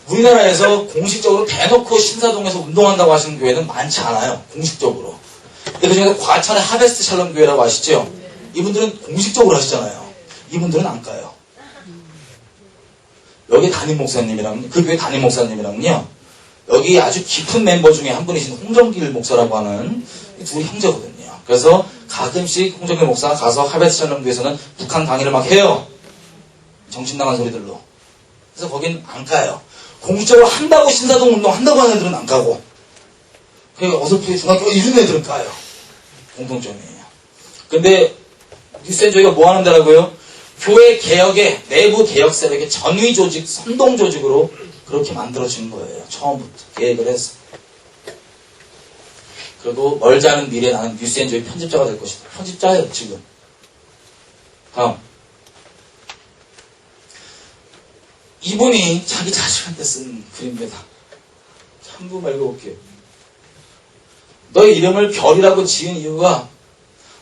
우리나라에서 공식적으로 대놓고 신사동에서 운동한다고 하시는 교회는 많지 않아요. 공식적으로. 근데 그중에 과천의 하베스트 샬롬 교회라고 아시죠? 이분들은 공식적으로 하시잖아요. 이분들은 안 까요. 여기 담임 목사님이랑, 그 교회 담임 목사님이랑요, 여기 아주 깊은 멤버 중에 한 분이신 홍정길 목사라고 하는 둘이 형제거든요. 그래서 가끔씩 홍정길 목사가 가서 하베스트 샬롬 교회에서는 북한 강의를 막 해요. 정신 나간 소리들로. 그래서 거긴 안 까요. 공식적으로 한다고 신사동 운동 한다고 하는 애들은 안 까고. 그러니까 어설프게 중학교 이런 애들은 까요. 공통점이에요. 근데 뉴스엔조이가 뭐 하는 데라고요? 교회 개혁의 내부 개혁 세력의 전위 조직, 선동 조직으로 그렇게 만들어진 거예요. 처음부터 계획을 해서. 그리고 멀지 않은 미래에 나는 뉴스엔조이 편집자가 될 것이다. 편집자예요, 지금. 다음. 이분이 자기 자식한테 쓴 글입니다. 한번 읽어볼게요. 너의 이름을 별이라고 지은 이유가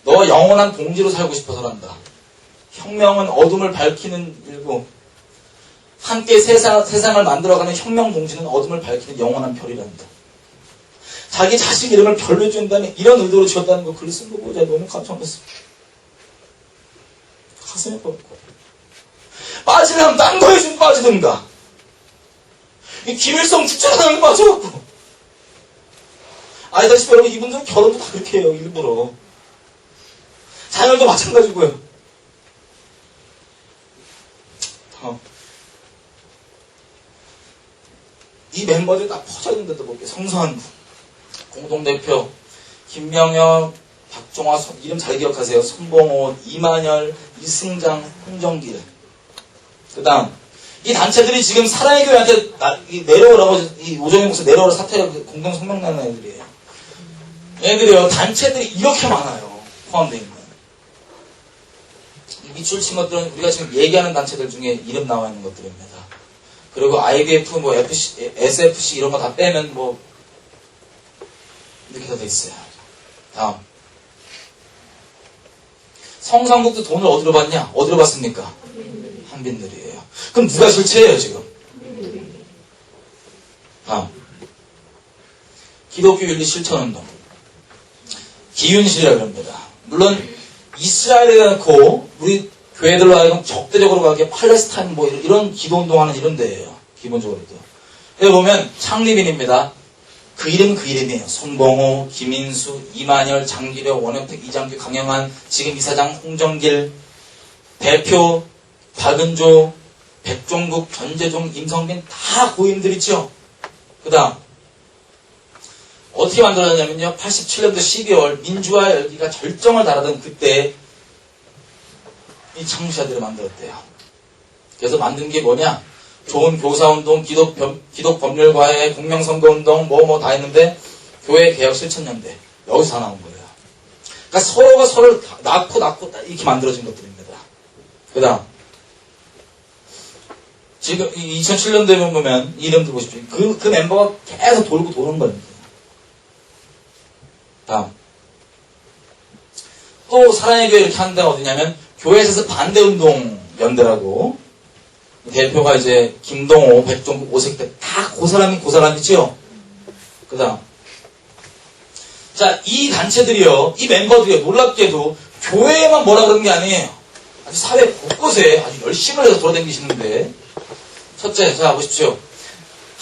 너와 영원한 동지로 살고 싶어서란다. 혁명은 어둠을 밝히는 일고 함께 세상을 만들어가는 혁명 동지는 어둠을 밝히는 영원한 별이란다. 자기 자식 이름을 별로 지은다는 이런 의도로 지었다는 거 글을 쓴 거 보고 제가 너무 깜짝 놀랐습니다. 가슴이 뻗고 빠지려면 딴 거에 좀 빠지든가. 이 김일성 축제사장에 빠져갖고. 아시다시피 여러분, 이분들은 결혼도 다 그렇게 해요, 일부러. 자녀도 마찬가지고요. 다음. 이 멤버들 다 퍼져 있는데도 볼게요. 성서한구 공동대표 김명혁, 박종화, 이름 잘 기억하세요. 손봉호, 이만열, 이승장, 홍정길. 그 다음, 이 단체들이 지금 사랑의 교회한테 내려오라고, 이 오정희 목사 내려오라 사퇴하고 공동 성명 내는 애들이에요. 얘들이요, 단체들이 이렇게 많아요. 포함되어 있는. 이 밑줄 친 것들은 우리가 지금 얘기하는 단체들 중에 이름 나와 있는 것들입니다. 그리고 IBF, 뭐 FC, SFC 이런 거 다 빼면 뭐, 이렇게 다 돼 있어요. 다음. 성상국도 돈을 어디로 받냐? 어디로 받습니까? 한빈들이에요. 그럼 누가 실체예요, 지금? 다음. 기독교 윤리 실천운동. 기윤실이라고 합니다. 물론, 이스라엘에 놓고, 우리 교회들로 하여금 적대적으로 가게 팔레스타인 뭐 이런 기도운동하는 이런 데예요. 기본적으로도. 여기 보면 창립인입니다. 그 이름은 그 이름이에요. 손봉호, 김인수, 이만열, 장기력, 원영택, 이장규, 강영환, 지금 이사장 홍정길, 대표, 박은조, 백종국, 전재종, 임성빈 다 고인들이죠. 그 다음 어떻게 만들어졌냐면요. 87년도 12월 민주화 열기가 절정을 달하던 그때 이 창시자들을 만들었대요. 그래서 만든 게 뭐냐? 좋은 교사운동, 기독법률과의 공명선거운동 뭐 다 했는데 교회 개혁 실천연대 여기서 다 나온 거예요. 그러니까 서로가 서로를 낳고 이렇게 만들어진 것들입니다. 그 다음 지금 2007년도에 보면 이름들 보십시오. 그 멤버가 계속 돌고 도는 겁니다. 다음 또 사랑의 교회 이렇게 하는 데가 어디냐면 교회에서 반대운동 연대라고 대표가 이제 김동호, 백종국, 오색대 다 그 사람이지요. 그 다음 자, 이 단체들이요, 이 멤버들이요, 놀랍게도 교회에만 뭐라 그러는 게 아니에요. 아주 사회 곳곳에 아주 열심히 해서 돌아다니시는데 첫째, 자 보십시오.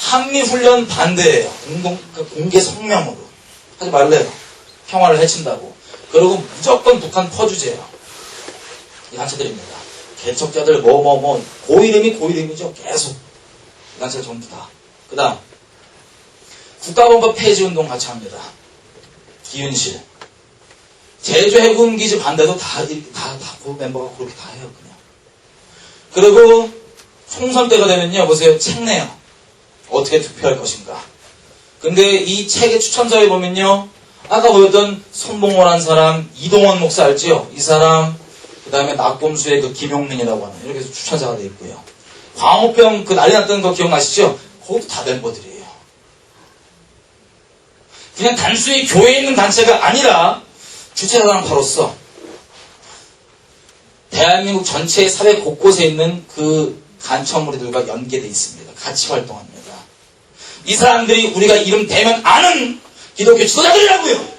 한미훈련 반대예요. 공개 성명으로. 하지 말래요. 평화를 해친다고. 그리고 무조건 북한 퍼주제예요. 이 단체들입니다. 개척자들 고이름이 고이름이죠. 계속. 이 단체들 전부 다. 그 다음 국가범법 폐지운동 같이 합니다. 기윤실. 제주 해군기지 반대도 그 멤버가 그렇게 다 해요. 그냥. 그리고 총선 때가 되면요. 보세요. 책 내요. 어떻게 투표할 것인가. 근데 이 책의 추천서에 보면요. 아까 보였던 손봉호라는 사람, 이동원 목사 알지요? 이 사람, 그 다음에 낙곰수의 그 김용민이라고 하는, 이렇게 해서 추천사가 되어 있고요. 광우병 그 난리 났던 거 기억나시죠? 거기도 다 멤버들이에요. 그냥 단순히 교회에 있는 단체가 아니라 주체사상파로서 대한민국 전체의 사회 곳곳에 있는 그 간첩무리들과 연계되어 있습니다. 같이 활동합니다. 이 사람들이 우리가 이름 대면 아는 기독교 지도자들이라고요.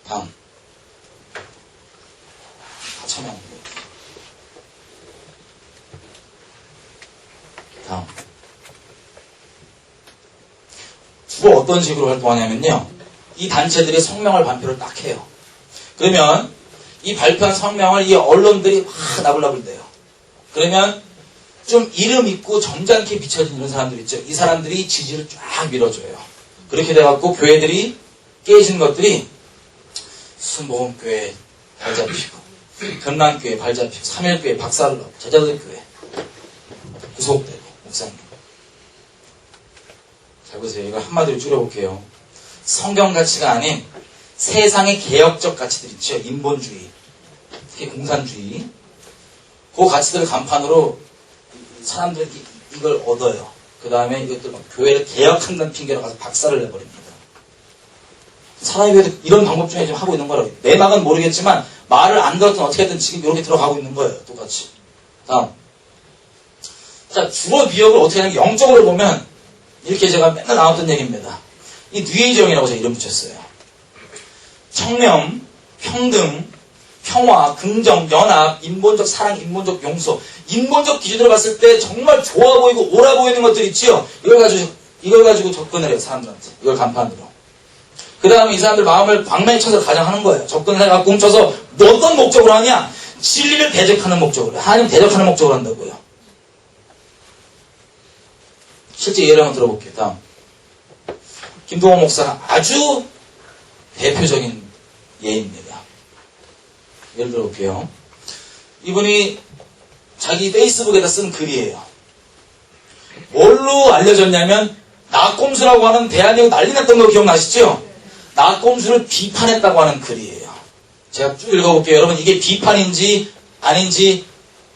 다음. 다 참여하는 거예요. 다음. 주로 어떤 식으로 활동하냐면요. 이 단체들이 성명을 발표를 딱 해요. 그러면 이 발표한 성명을 이 언론들이 막 나불나불대요. 그러면 좀 이름 있고 점잖게 비춰진 이런 사람들 있죠. 이 사람들이 지지를 쫙 밀어줘요. 그렇게 돼갖고 교회들이 깨진 것들이 순복음교회 발잡히고 금랑교회 발잡히고 삼일교회 박살을 나고 제자들교회 구속되고 목사님. 잘 보세요. 이걸 한마디로 줄여볼게요. 성경 가치가 아닌 세상의 개혁적 가치들 있죠. 인본주의, 특히 공산주의. 그 가치들을 간판으로 사람들이 이걸 얻어요. 그 다음에 이것들 막 교회를 개혁한다는 핑계로 가서 박살을 내버립니다. 사람이 이런 방법 중에 지금 하고 있는 거라고. 내막은 모르겠지만 말을 안 들었든 어떻게든 지금 이렇게 들어가고 있는 거예요. 똑같이. 다음. 자, 주로 미역을 어떻게 하냐면 영적으로 보면 이렇게 제가 맨날 나왔던 얘기입니다. 이 뉴에이지형이라고 제가 이름 붙였어요. 청렴, 평등, 평화, 긍정, 연합, 인본적 사랑, 인본적 용서. 인본적 기준으로 봤을 때 정말 좋아 보이고 옳아 보이는 것들 있지요. 이걸 가지고 접근을 해요. 사람들한테. 이걸 간판으로. 그 다음에 이 사람들 마음을 광명에 쳐서 가장하는 거예요. 접근을 해갖고 훔쳐서 어떤 목적으로 하냐? 진리를 대적하는 목적으로. 하나님 대적하는 목적으로 한다고요. 실제 예를 한번 들어볼게요. 다음. 김동호 목사가 아주 대표적인 예입니다. 예를 들어볼게요. 이분이 자기 페이스북에다 쓴 글이에요. 뭘로 알려졌냐면 낙곰수라고 하는 대한민국 난리 났던 거 기억나시죠? 낙곰수를 비판했다고 하는 글이에요. 제가 쭉 읽어볼게요. 여러분 이게 비판인지 아닌지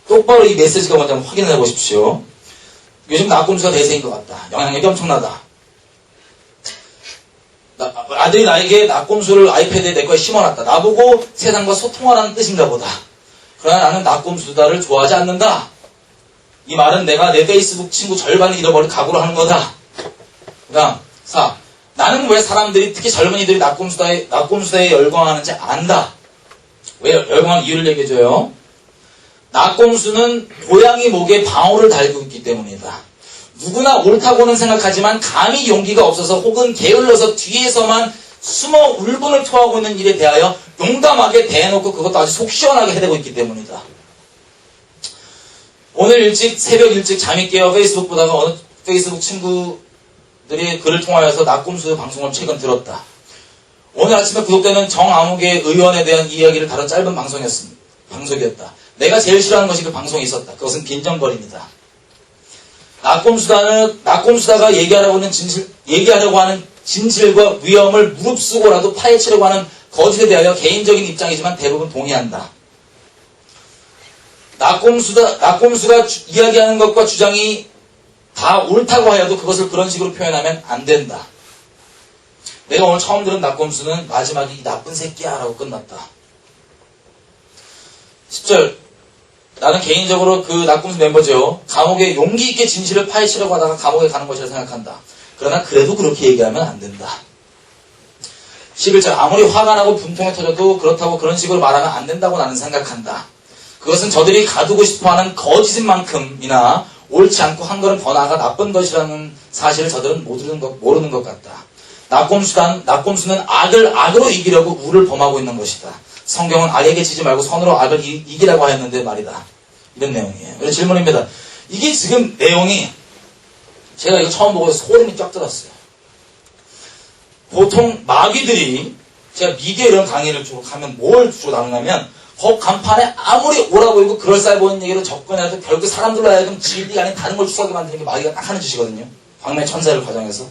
똑바로 이 메시지가 뭔지 한번 확인해 보십시오. 요즘 낙곰수가 대세인 것 같다. 영향력이 엄청나다. 아들이 나에게 낙곰수를 아이패드에 내 거에 심어놨다. 나보고 세상과 소통하라는 뜻인가 보다. 그러나 나는 낙곰수다를 좋아하지 않는다. 이 말은 내가 내 페이스북 친구 절반을 잃어버릴 각오로 하는 거다. 그 다음 4. 나는 왜 사람들이 특히 젊은이들이 낙곰수다에 열광하는지 안다. 왜 열광하는 이유를 얘기해줘요. 낙곰수는 고양이 목에 방울을 달고 있기 때문이다. 누구나 옳다고는 생각하지만 감히 용기가 없어서 혹은 게을러서 뒤에서만 숨어 울분을 토하고 있는 일에 대하여 용감하게 대해놓고 그것도 아주 속 시원하게 해대고 있기 때문이다. 오늘 새벽 일찍 잠이 깨어 페이스북 보다가 어느 페이스북 친구들이 글을 통하여서 낙곰수 방송을 최근 들었다. 오늘 아침에 구독되는 정아무개 의원에 대한 이야기를 다룬 짧은 방송이었다. 내가 제일 싫어하는 것이 그 방송에 있었다. 그것은 빈정거리입니다. 낙곰수다가 얘기하려고 하는 진실과 위험을 무릅쓰고라도 파헤치려고 하는 거짓에 대하여 개인적인 입장이지만 대부분 동의한다. 낙곰수가 이야기하는 것과 주장이 다 옳다고 하여도 그것을 그런 식으로 표현하면 안 된다. 내가 오늘 처음 들은 낙곰수는 마지막에 이 나쁜 새끼야 라고 끝났다. 10절. 나는 개인적으로 그 낙곰수 멤버죠. 감옥에 용기 있게 진실을 파헤치려고 하다가 감옥에 가는 것이라 생각한다. 그러나 그래도 그렇게 얘기하면 안 된다. 11절. 아무리 화가 나고 분통이 터져도 그렇다고 그런 식으로 말하면 안 된다고 나는 생각한다. 그것은 저들이 가두고 싶어하는 거짓인 만큼이나 옳지 않고 한 걸음 더 나아가 나쁜 것이라는 사실을 저들은 모르는 것 같다. 낙곰수는 악을 악으로 이기려고 우를 범하고 있는 것이다. 성경은 악에게 지지 말고 선으로 악을 이기라고 하였는데 말이다. 이런 내용이에요. 그래서 질문입니다. 이게 지금 내용이 제가 이거 처음 보고 소름이 쫙 들었어요. 보통 마귀들이 제가 미개 이런 강의를 주로 가면 뭘 주로 나누냐면 거 간판에 아무리 옳아 보이고 그럴싸해 보이는 얘기로 접근해도 결국 사람들로 하여금 진리가 아닌 다른 걸 추구하게 만드는 게 마귀가 딱 하는 짓이거든요. 광명의 천사를 과정해서.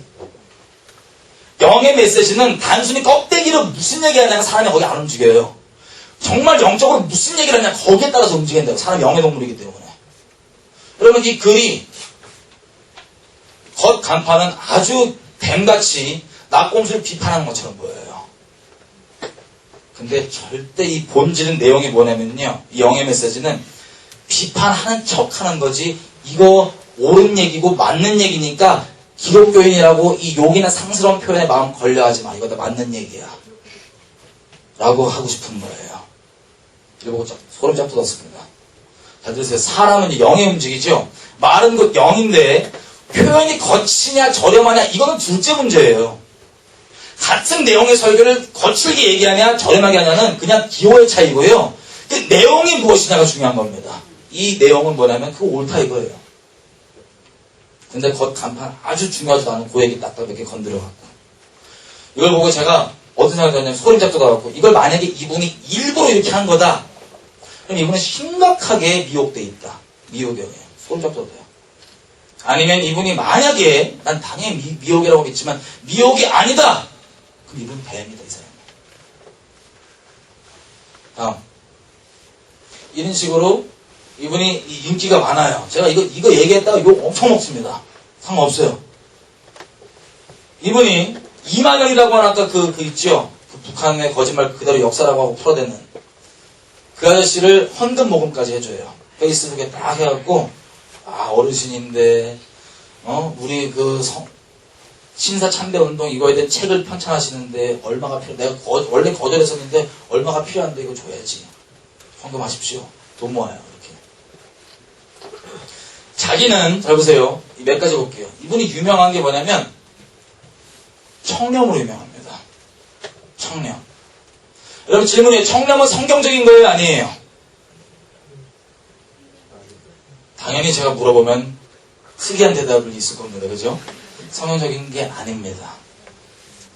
영의 메시지는 단순히 껍데기로 무슨 얘기하냐면 사람이 거기 안 움직여요. 정말 영적으로 무슨 얘기를 하냐 거기에 따라서 움직인다고. 사람이 영의 동물이기 때문에. 그러면 이 글이 겉 간판은 아주 뱀같이 낙곰수를 비판하는 것처럼 보여요. 근데 절대 이 본질은 내용이 뭐냐면요. 이 영의 메시지는 비판하는 척 하는 거지 이거 옳은 얘기고 맞는 얘기니까 기독교인이라고 이 욕이나 상스러운 표현에 마음 걸려하지 마. 이거 다 맞는 얘기야. 라고 하고 싶은 거예요. 이거 보고 소름 쫙 돋았습니다. 잘 들으세요. 사람은 영에 움직이죠. 말은 곧 영인데 표현이 거치냐 저렴하냐 이거는 둘째 문제예요. 같은 내용의 설교를 거칠게 얘기하냐 저렴하게 하냐는 그냥 기호의 차이고요. 그 내용이 무엇이냐가 중요한 겁니다. 이 내용은 뭐냐면 그거 옳다 이거예요. 근데 겉 간판 아주 중요하지도 않은 그 얘기 딱딱 이렇게 건드려갖고 이걸 보고 제가 어떤 생각이 들었냐면 소름 쫙 돋아갖고 이걸 만약에 이분이 일부러 이렇게 한 거다 그럼 이분은 심각하게 미혹돼 있다. 미혹이에요. 소름 쫙 돋아요. 아니면 이분이 만약에 난 당연히 미혹이라고 했지만 미혹이 아니다. 그럼 이분은 뱀이다 이 사람. 다음 이런 식으로 이분이 인기가 많아요. 제가 이거 얘기했다가 욕 엄청 먹습니다. 상관없어요. 이분이 이만영이라고 하는 아까 그 있죠. 그 북한의 거짓말 그대로 역사라고 하고 풀어대는 그 아저씨를 헌금 모금까지 해줘요. 페이스북에 딱 해갖고 어르신인데 우리 그 신사 참배 운동 이거에 대한 책을 편찬하시는데 얼마가 내가 원래 거절했었는데 얼마가 필요한데 이거 줘야지. 헌금하십시오. 돈 모아요. 이렇게. 자기는 잘 보세요. 몇 가지 볼게요. 이분이 유명한 게 뭐냐면 청렴으로 유명합니다. 청렴. 여러분 질문이에요. 청렴은 성경적인 거예요? 아니에요? 당연히 제가 물어보면 특이한 대답을 있을 겁니다. 그죠? 성경적인 게 아닙니다.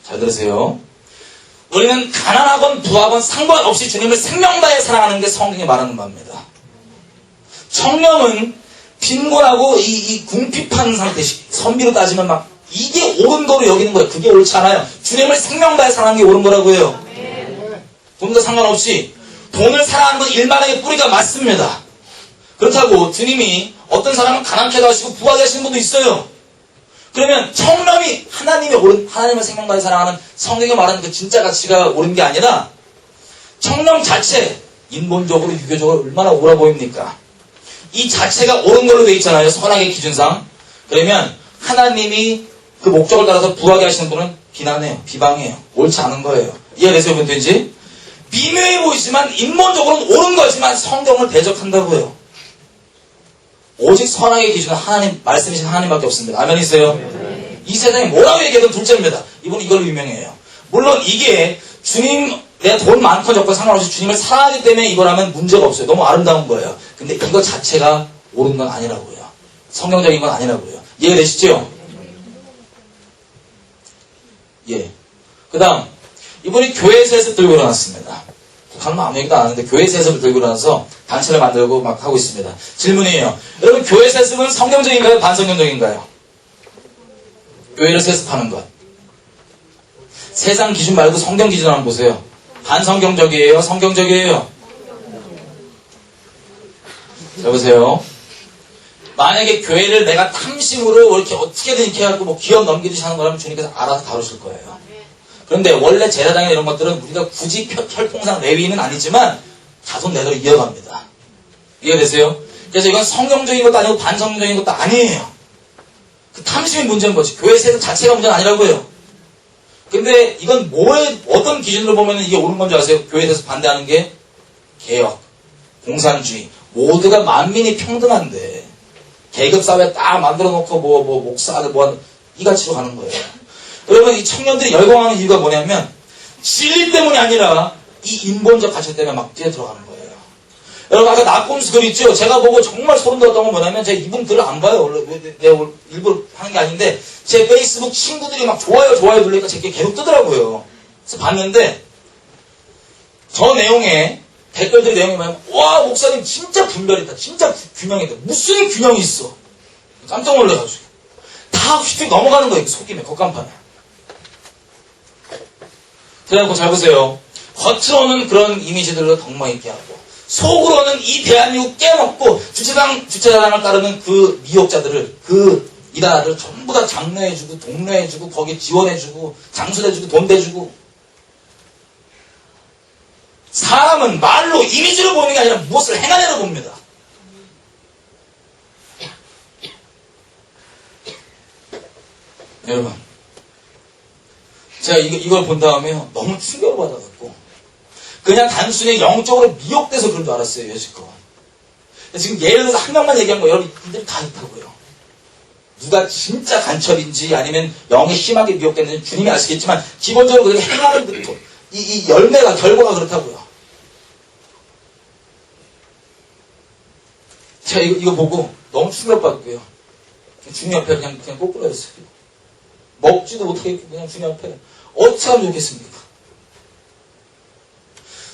잘 들으세요. 우리는 가난하건 부하건 상관없이 주님을 생명 다해 사랑하는 게 성경이 말하는 바입니다. 청렴은 빈곤하고 이 궁핍한 상태, 선비로 따지면 막 이게 옳은 거로 여기는 거예요. 그게 옳지 않아요. 주님을 생명 다해 사랑하는 게 옳은 거라고 해요. 돈과 상관없이 돈을 사랑하는 건 일만하게 뿌리가 맞습니다. 그렇다고 주님이 어떤 사람은 가난케도 하시고 부하게 하시는 분도 있어요. 그러면 청렴이 하나님을 생명 다해 사랑하는 성경이 말하는 그 진짜 가치가 옳은 게 아니라 청렴 자체 인본적으로 유교적으로 얼마나 옳아 보입니까? 이 자체가 옳은 걸로 되어 있잖아요. 선악의 기준상. 그러면 하나님이 그 목적을 따라서 부하게 하시는 분은 비난해요. 비방해요. 옳지 않은 거예요. 이해되세요? 분들인지? 미묘해 보이지만 인본적으로는 옳은 거지만 성경을 대적한다고요. 오직 선악의 기준은 하나님, 말씀이신 하나님밖에 없습니다. 아멘이세요? 이 세상에 뭐라고 얘기해도 둘째입니다. 이분은 이걸로 유명해요. 물론 이게 주님, 내가 돈 많건 적건 상관없이 주님을 사랑하기 때문에 이걸 하면 문제가 없어요. 너무 아름다운 거예요. 근데 이거 자체가 옳은 건 아니라고요. 성경적인 건 아니라고요. 이해되시죠? 예. 그 다음, 이분이 교회 세습 들고 일어났습니다. 북한은 아무 얘기도 안 하는데 교회 세습을 들고 일어나서 단체를 만들고 막 하고 있습니다. 질문이에요. 여러분, 교회 세습은 성경적인가요? 반성경적인가요? 교회를 세습하는 것. 세상 기준 말고 성경 기준 한번 보세요. 반성경적이에요? 성경적이에요? 자, 보세요. 만약에 교회를 내가 탐심으로 이렇게 어떻게든 이렇게 해갖고 뭐 기업 넘기듯이 하는 거라면 주님께서 알아서 다루실 거예요. 그런데 원래 제사장이나 이런 것들은 우리가 굳이 혈통상 레위는 아니지만 자손 내대로 이어갑니다. 이해되세요? 그래서 이건 성경적인 것도 아니고 반성경적인 것도 아니에요. 그 탐심이 문제인 거지. 교회 세습 자체가 문제는 아니라고요. 근데 이건 어떤 기준으로 보면 이게 옳은 건지 아세요? 교회 세습 반대하는 게 개혁. 공산주의. 모두가 만민이 평등한데 계급사회 딱 만들어 놓고 목사들 이 가치로 가는 거예요. 여러분, 이 청년들이 열광하는 이유가 뭐냐면 진리 때문이 아니라 이 인본적 가치 때문에 막 뛰어 들어가는 거예요. 여러분, 아까 낙곰수 글 있죠? 제가 보고 정말 소름 돋았던 건 뭐냐면 제가 이분 글을 안 봐요. 원래 내가 일부러 하는 게 아닌데 제 페이스북 친구들이 막 좋아요 누르니까 제게 계속 뜨더라고요. 그래서 봤는데 저 내용에 댓글들 내용이 뭐냐면 와, 목사님 진짜 분별했다. 진짜 균형했다. 무슨 균형이 있어. 깜짝 놀라가지고 다 휘쭉 넘어가는 거예요. 속임에 겉간판에. 그래갖고 잘 보세요. 겉으로는 그런 이미지들로 덕망 있게 하고 속으로는 이 대한민국 깨먹고 주체사랑을 따르는 그 미혹자들을, 그 이단아들 전부 다 장려해주고 동료해주고 거기 지원해주고 장수해주고 돈 대주고. 사람은 말로 이미지로 보는 게 아니라 무엇을 행하냐로 봅니다. 여러분, 제가 이걸 본 다음에 너무 충격을 받아갖고 그냥 단순히 영적으로 미혹돼서 그런 줄 알았어요, 여지껏. 지금 예를 들어서 한 명만 얘기한 거예요. 여러분, 이들이 다 있다고요. 누가 진짜 간첩인지 아니면 영이 심하게 미혹됐는지 주님이 아시겠지만 기본적으로 그렇게 행하는 이 열매가, 결과가 그렇다고요. 제가 이거 보고 너무 충격받고요. 주님 앞에 그냥 꼬꾸라졌어요. 먹지도 못하겠고 그냥 주님 앞에 어떻게 하면 좋겠습니까?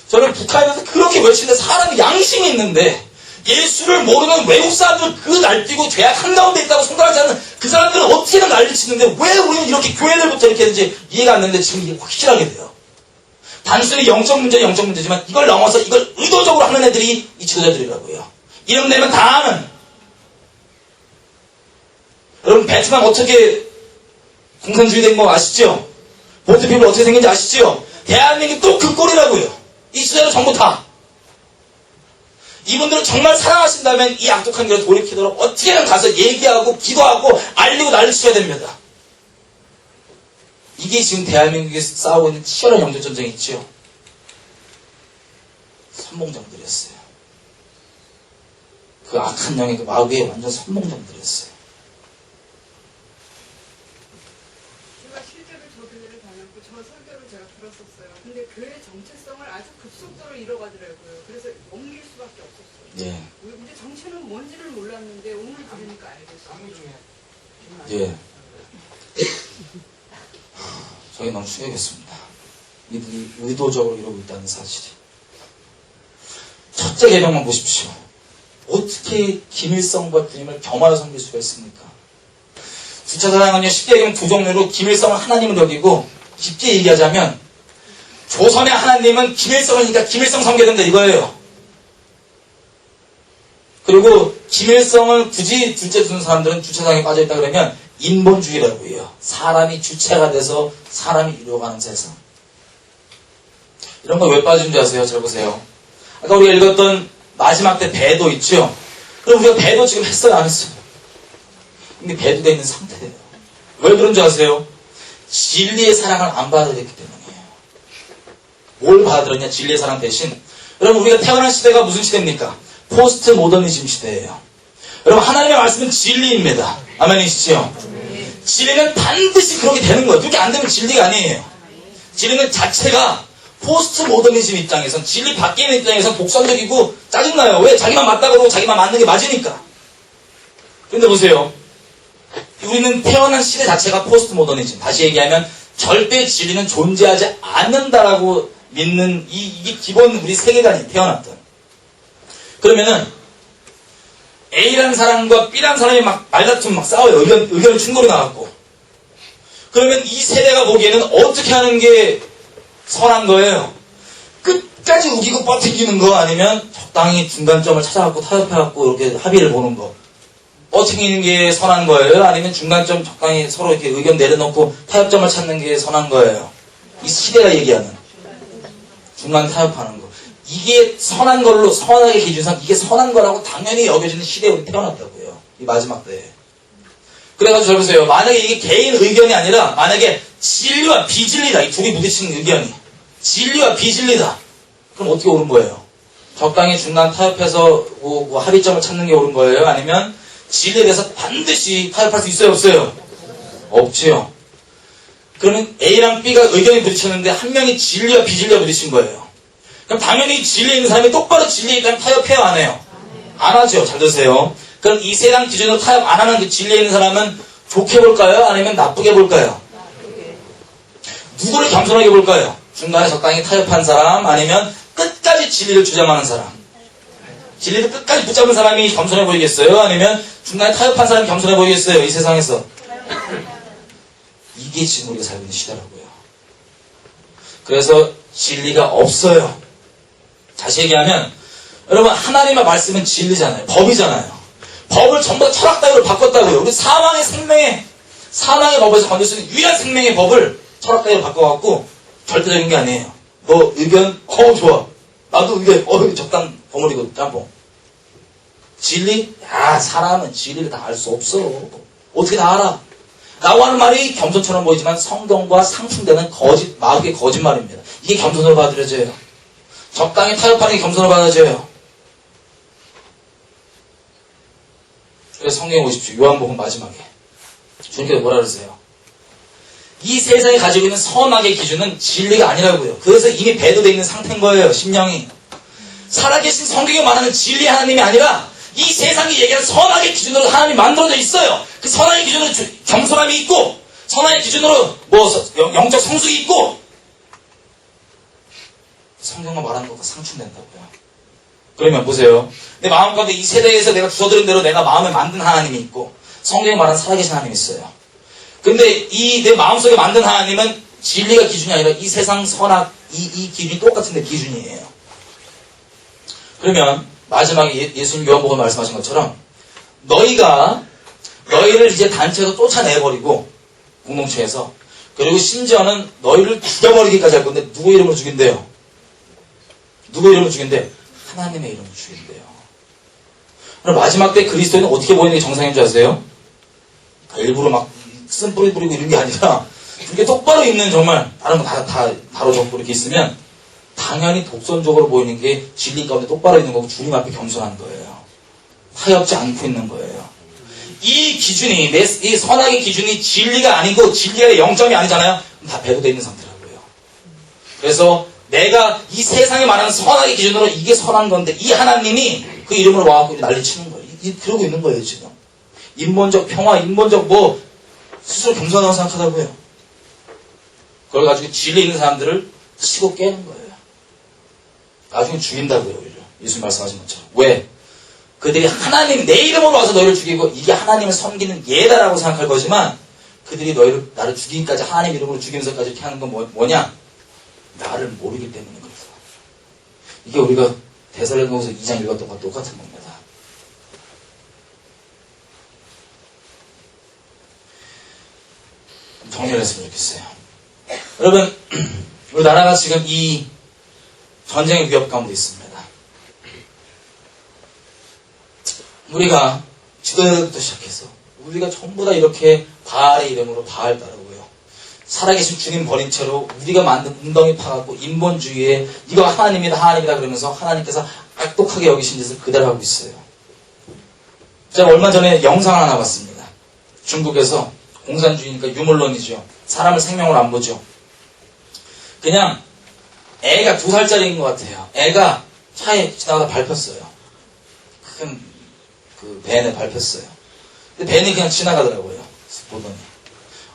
저는 북한에서 그렇게 외치는데 사람이 양심이 있는데 예수를 모르는 외국 사람들 그 날뛰고 죄악 한가운데 있다고 생각하지 않는 그 사람들은 어떻게든 난리치는데 왜 우리는 이렇게 교회들부터 이렇게 했는지 이해가 안 되는데 지금 이게 확실하게 돼요. 단순히 영적 문제는 영적 문제지만 이걸 넘어서 이걸 의도적으로 하는 애들이 이 지도자들이라고요. 이름 내면 다 아는. 여러분, 베트남 어떻게 공산주의 된 거 아시죠? 보트피플 어떻게 생긴지 아시죠? 대한민국 또 그 꼴이라고요. 이 시대로 전부 다. 이분들은 정말 사랑하신다면 이 악독한 길을 돌이키도록 어떻게든 가서 얘기하고 기도하고 알리고 난리쳐야 됩니다. 이게 지금 대한민국에 싸우고 있는 치열한 영적 전쟁이 있죠. 선봉장들이었어요. 그 악한 영의 그 마귀의 완전 선봉장들이었어요. 제가 실제로 저 교회를 다녔고 저 설교를 제가 들었었어요. 근데 교회 정체성을 아주 급속도로 잃어가더라고요. 그래서 옮길 수밖에 없었어요. 예. 근데 정체는 뭔지를 몰랐는데 오늘 들으니까 알겠어요. 예. 저게 너무 충격했습니다. 이들이 의도적으로 이러고 있다는 사실이. 첫째 계명만 보십시오. 어떻게 김일성과 주님을 겸하여 섬길 수가 있습니까? 주체사랑은요, 쉽게 얘기하면 두 종류로 김일성은 하나님을 여기고, 깊게 얘기하자면 조선의 하나님은 김일성이니까 김일성 섬겨야 된다 이거예요. 그리고 김일성을 굳이 둘째 두는 사람들은 주체사랑에 빠져있다 그러면 인본주의라고 해요. 사람이 주체가 돼서 사람이 이루어가는 세상. 이런 거 왜 빠지는지 아세요? 잘 보세요. 아까 우리가 읽었던 마지막 때 배도 있죠? 그럼 우리가 배도 지금 했어요? 안 했어요? 이미 배도되어 있는 상태예요. 왜 그런 줄 아세요? 진리의 사랑을 안 받아들였기 때문이에요. 뭘 받아들였냐? 진리의 사랑 대신. 여러분, 우리가 태어난 시대가 무슨 시대입니까? 포스트 모더니즘 시대예요. 여러분, 하나님의 말씀은 진리입니다. 아멘이시죠? 진리는 반드시 그렇게 되는 거예요. 그렇게 안 되면 진리가 아니에요. 진리는 자체가 포스트 모더니즘 입장에선, 진리 밖에 있는 입장에선 독선적이고 짜증나요. 왜? 자기만 맞다고 그러고 자기만 맞는 게 맞으니까. 그런데 보세요. 우리는 태어난 시대 자체가 포스트 모더니즘. 다시 얘기하면 절대 진리는 존재하지 않는다라고 믿는 이게 기본 우리 세계관이 태어났던. 그러면은 A라는 사람과 B라는 사람이 막 말다툼 막 싸워요. 의견 충돌이 나왔고. 그러면 이 세대가 보기에는 어떻게 하는 게 선한 거예요? 끝까지 우기고 버티기는 거 아니면 적당히 중간점을 찾아갖고 타협해갖고 이렇게 합의를 보는 거. 버티기는 게 선한 거예요? 아니면 중간점 적당히 서로 이렇게 의견 내려놓고 타협점을 찾는 게 선한 거예요? 이 시대가 얘기하는 중간 타협하는 거. 이게 선한 걸로, 선하게 기준상 이게 선한 거라고 당연히 여겨지는 시대에 우리 태어났다고요. 이 마지막 때에. 그래가지고 잘 보세요. 만약에 이게 개인 의견이 아니라 만약에 진리와 비진리다. 이 둘이 부딪히는 의견이 진리와 비진리다. 그럼 어떻게 오른 거예요? 적당히 중간 타협해서 뭐 합의점을 찾는 게 옳은 거예요? 아니면 진리에 대해서 반드시 타협할 수 있어요? 없어요? 없지요. 그러면 A랑 B가 의견이 부딪혔는데 한 명이 진리와 비진리가 부딪힌 거예요. 그럼 당연히 진리에 있는 사람이 똑바로 진리에 있다면 타협해요? 안 해요? 안 하죠. 잘 들으세요. 그럼 이 세상 기준으로 타협 안 하는 그 진리에 있는 사람은 좋게 볼까요? 아니면 나쁘게 볼까요? 누구를 겸손하게 볼까요? 중간에 적당히 타협한 사람, 아니면 끝까지 진리를 주장하는 사람. 진리를 끝까지 붙잡은 사람이 겸손해 보이겠어요? 아니면 중간에 타협한 사람이 겸손해 보이겠어요? 이 세상에서. 이게 지금 우리가 살고 있는 시대라고요. 그래서 진리가 없어요. 다시 얘기하면 여러분, 하나님의 말씀은 진리잖아요. 법이잖아요. 법을 전부 다 철학 따위로 바꿨다고요. 우리 사망의 법에서 건질 수 있는 유일한 생명의 법을 철학 따위로 바꿔갖고 절대적인 게 아니에요. 너 의견? 좋아. 나도 의견, 적당 버무리고 짬뽕. 진리? 야, 사람은 진리를 다 알 수 없어. 어떻게 다 알아? 라고 하는 말이 겸손처럼 보이지만 성경과 상충되는 마귀의 거짓말입니다. 이게 겸손으로 받아들여져요. 적당히 타협하는 게 겸손으로 받아들여져요. 그래서 성경에 보십시오. 요한복음 마지막에 주님께서 뭐라 그러세요? 이 세상에 가지고 있는 선악의 기준은 진리가 아니라고요. 그래서 이미 배도되어 있는 상태인 거예요. 심령이. 살아계신 성경이 말하는 진리 하나님이 아니라 이 세상이 얘기하는 선악의 기준으로 하나님이 만들어져 있어요. 그 선악의 기준으로 겸손함이 있고, 선악의 기준으로 영적 성숙이 있고, 성경만 말하는 것과 상충된다고요. 그러면 보세요. 내 마음 가운데 이 세대에서 내가 주워들은 대로 내가 마음에 만든 하나님이 있고, 성경이 말하는 살아계신 하나님이 있어요. 근데 이 내 마음속에 만든 하나님은 진리가 기준이 아니라 이 세상 선악, 이 기준이 똑같은데 기준이에요. 그러면 마지막에 예수님 요한복음 말씀하신 것처럼 너희를 이제 단체에서 쫓아내버리고 공동체에서, 그리고 심지어는 너희를 죽여버리기까지 할 건데 누구 이름으로 죽인대요? 누구 이름으로 죽인대? 하나님의 이름으로 죽인대요. 그럼 마지막 때 그리스도인은 어떻게 보이는 게 정상인 줄 아세요? 일부러 막 쓴뿌리 뿌리고 이런 게 아니라 이렇게 똑바로 있는, 정말 다른 거 다 바로 접고 이렇게 있으면 당연히 독선적으로 보이는 게 진리 가운데 똑바로 있는 거고 주님 앞에 겸손한 거예요. 타협지 않고 있는 거예요. 이 기준이, 이 선악의 기준이 진리가 아니고 진리의 0점이 아니잖아요. 다 배도되어 있는 상태라고요. 그래서 내가 이 세상에 말하는 선악의 기준으로 이게 선한 건데 이 하나님이 그 이름으로 와갖고 난리치는 거예요. 그러고 있는 거예요 지금. 인본적 평화, 인본적 스스로 겸손하다고 생각하다고요. 그걸 가지고 진리 있는 사람들을 치고 깨는 거예요. 나중에 죽인다고요, 우리를. 예수님 말씀하신 것처럼. 왜? 그들이 하나님, 내 이름으로 와서 너희를 죽이고 이게 하나님을 섬기는 예다라고 생각할 거지만 그들이 나를 죽이기까지, 하나님 이름으로 죽이면서까지 이렇게 하는 건 뭐냐? 나를 모르기 때문인 거예요. 이게 우리가 데살로니가서 2장 읽었던 것과 똑같은 겁니다. 정리를 했으면 좋겠어요. 여러분, 우리 나라가 지금 이 전쟁의 위협 가운데 있습니다. 우리가 지도자들부터 시작해서 우리가 전부 다 이렇게 바알의 이름으로 바알 따르고요. 살아계신 주님 버린 채로 우리가 만든 웅덩이 파갖고 인본주의에 이거 하나님이다 하나님이다 그러면서 하나님께서 악독하게 여기신 짓을 그대로 하고 있어요. 제가 얼마 전에 영상을 하나 봤습니다. 중국에서 공산주의니까 유물론이죠. 사람을 생명으로 안 보죠. 그냥 애가 2살짜리인 것 같아요. 애가 차에 지나가다 밟혔어요. 큰 그 밴에 밟혔어요. 근데 밴이 그냥 지나가더라고요. 보더니.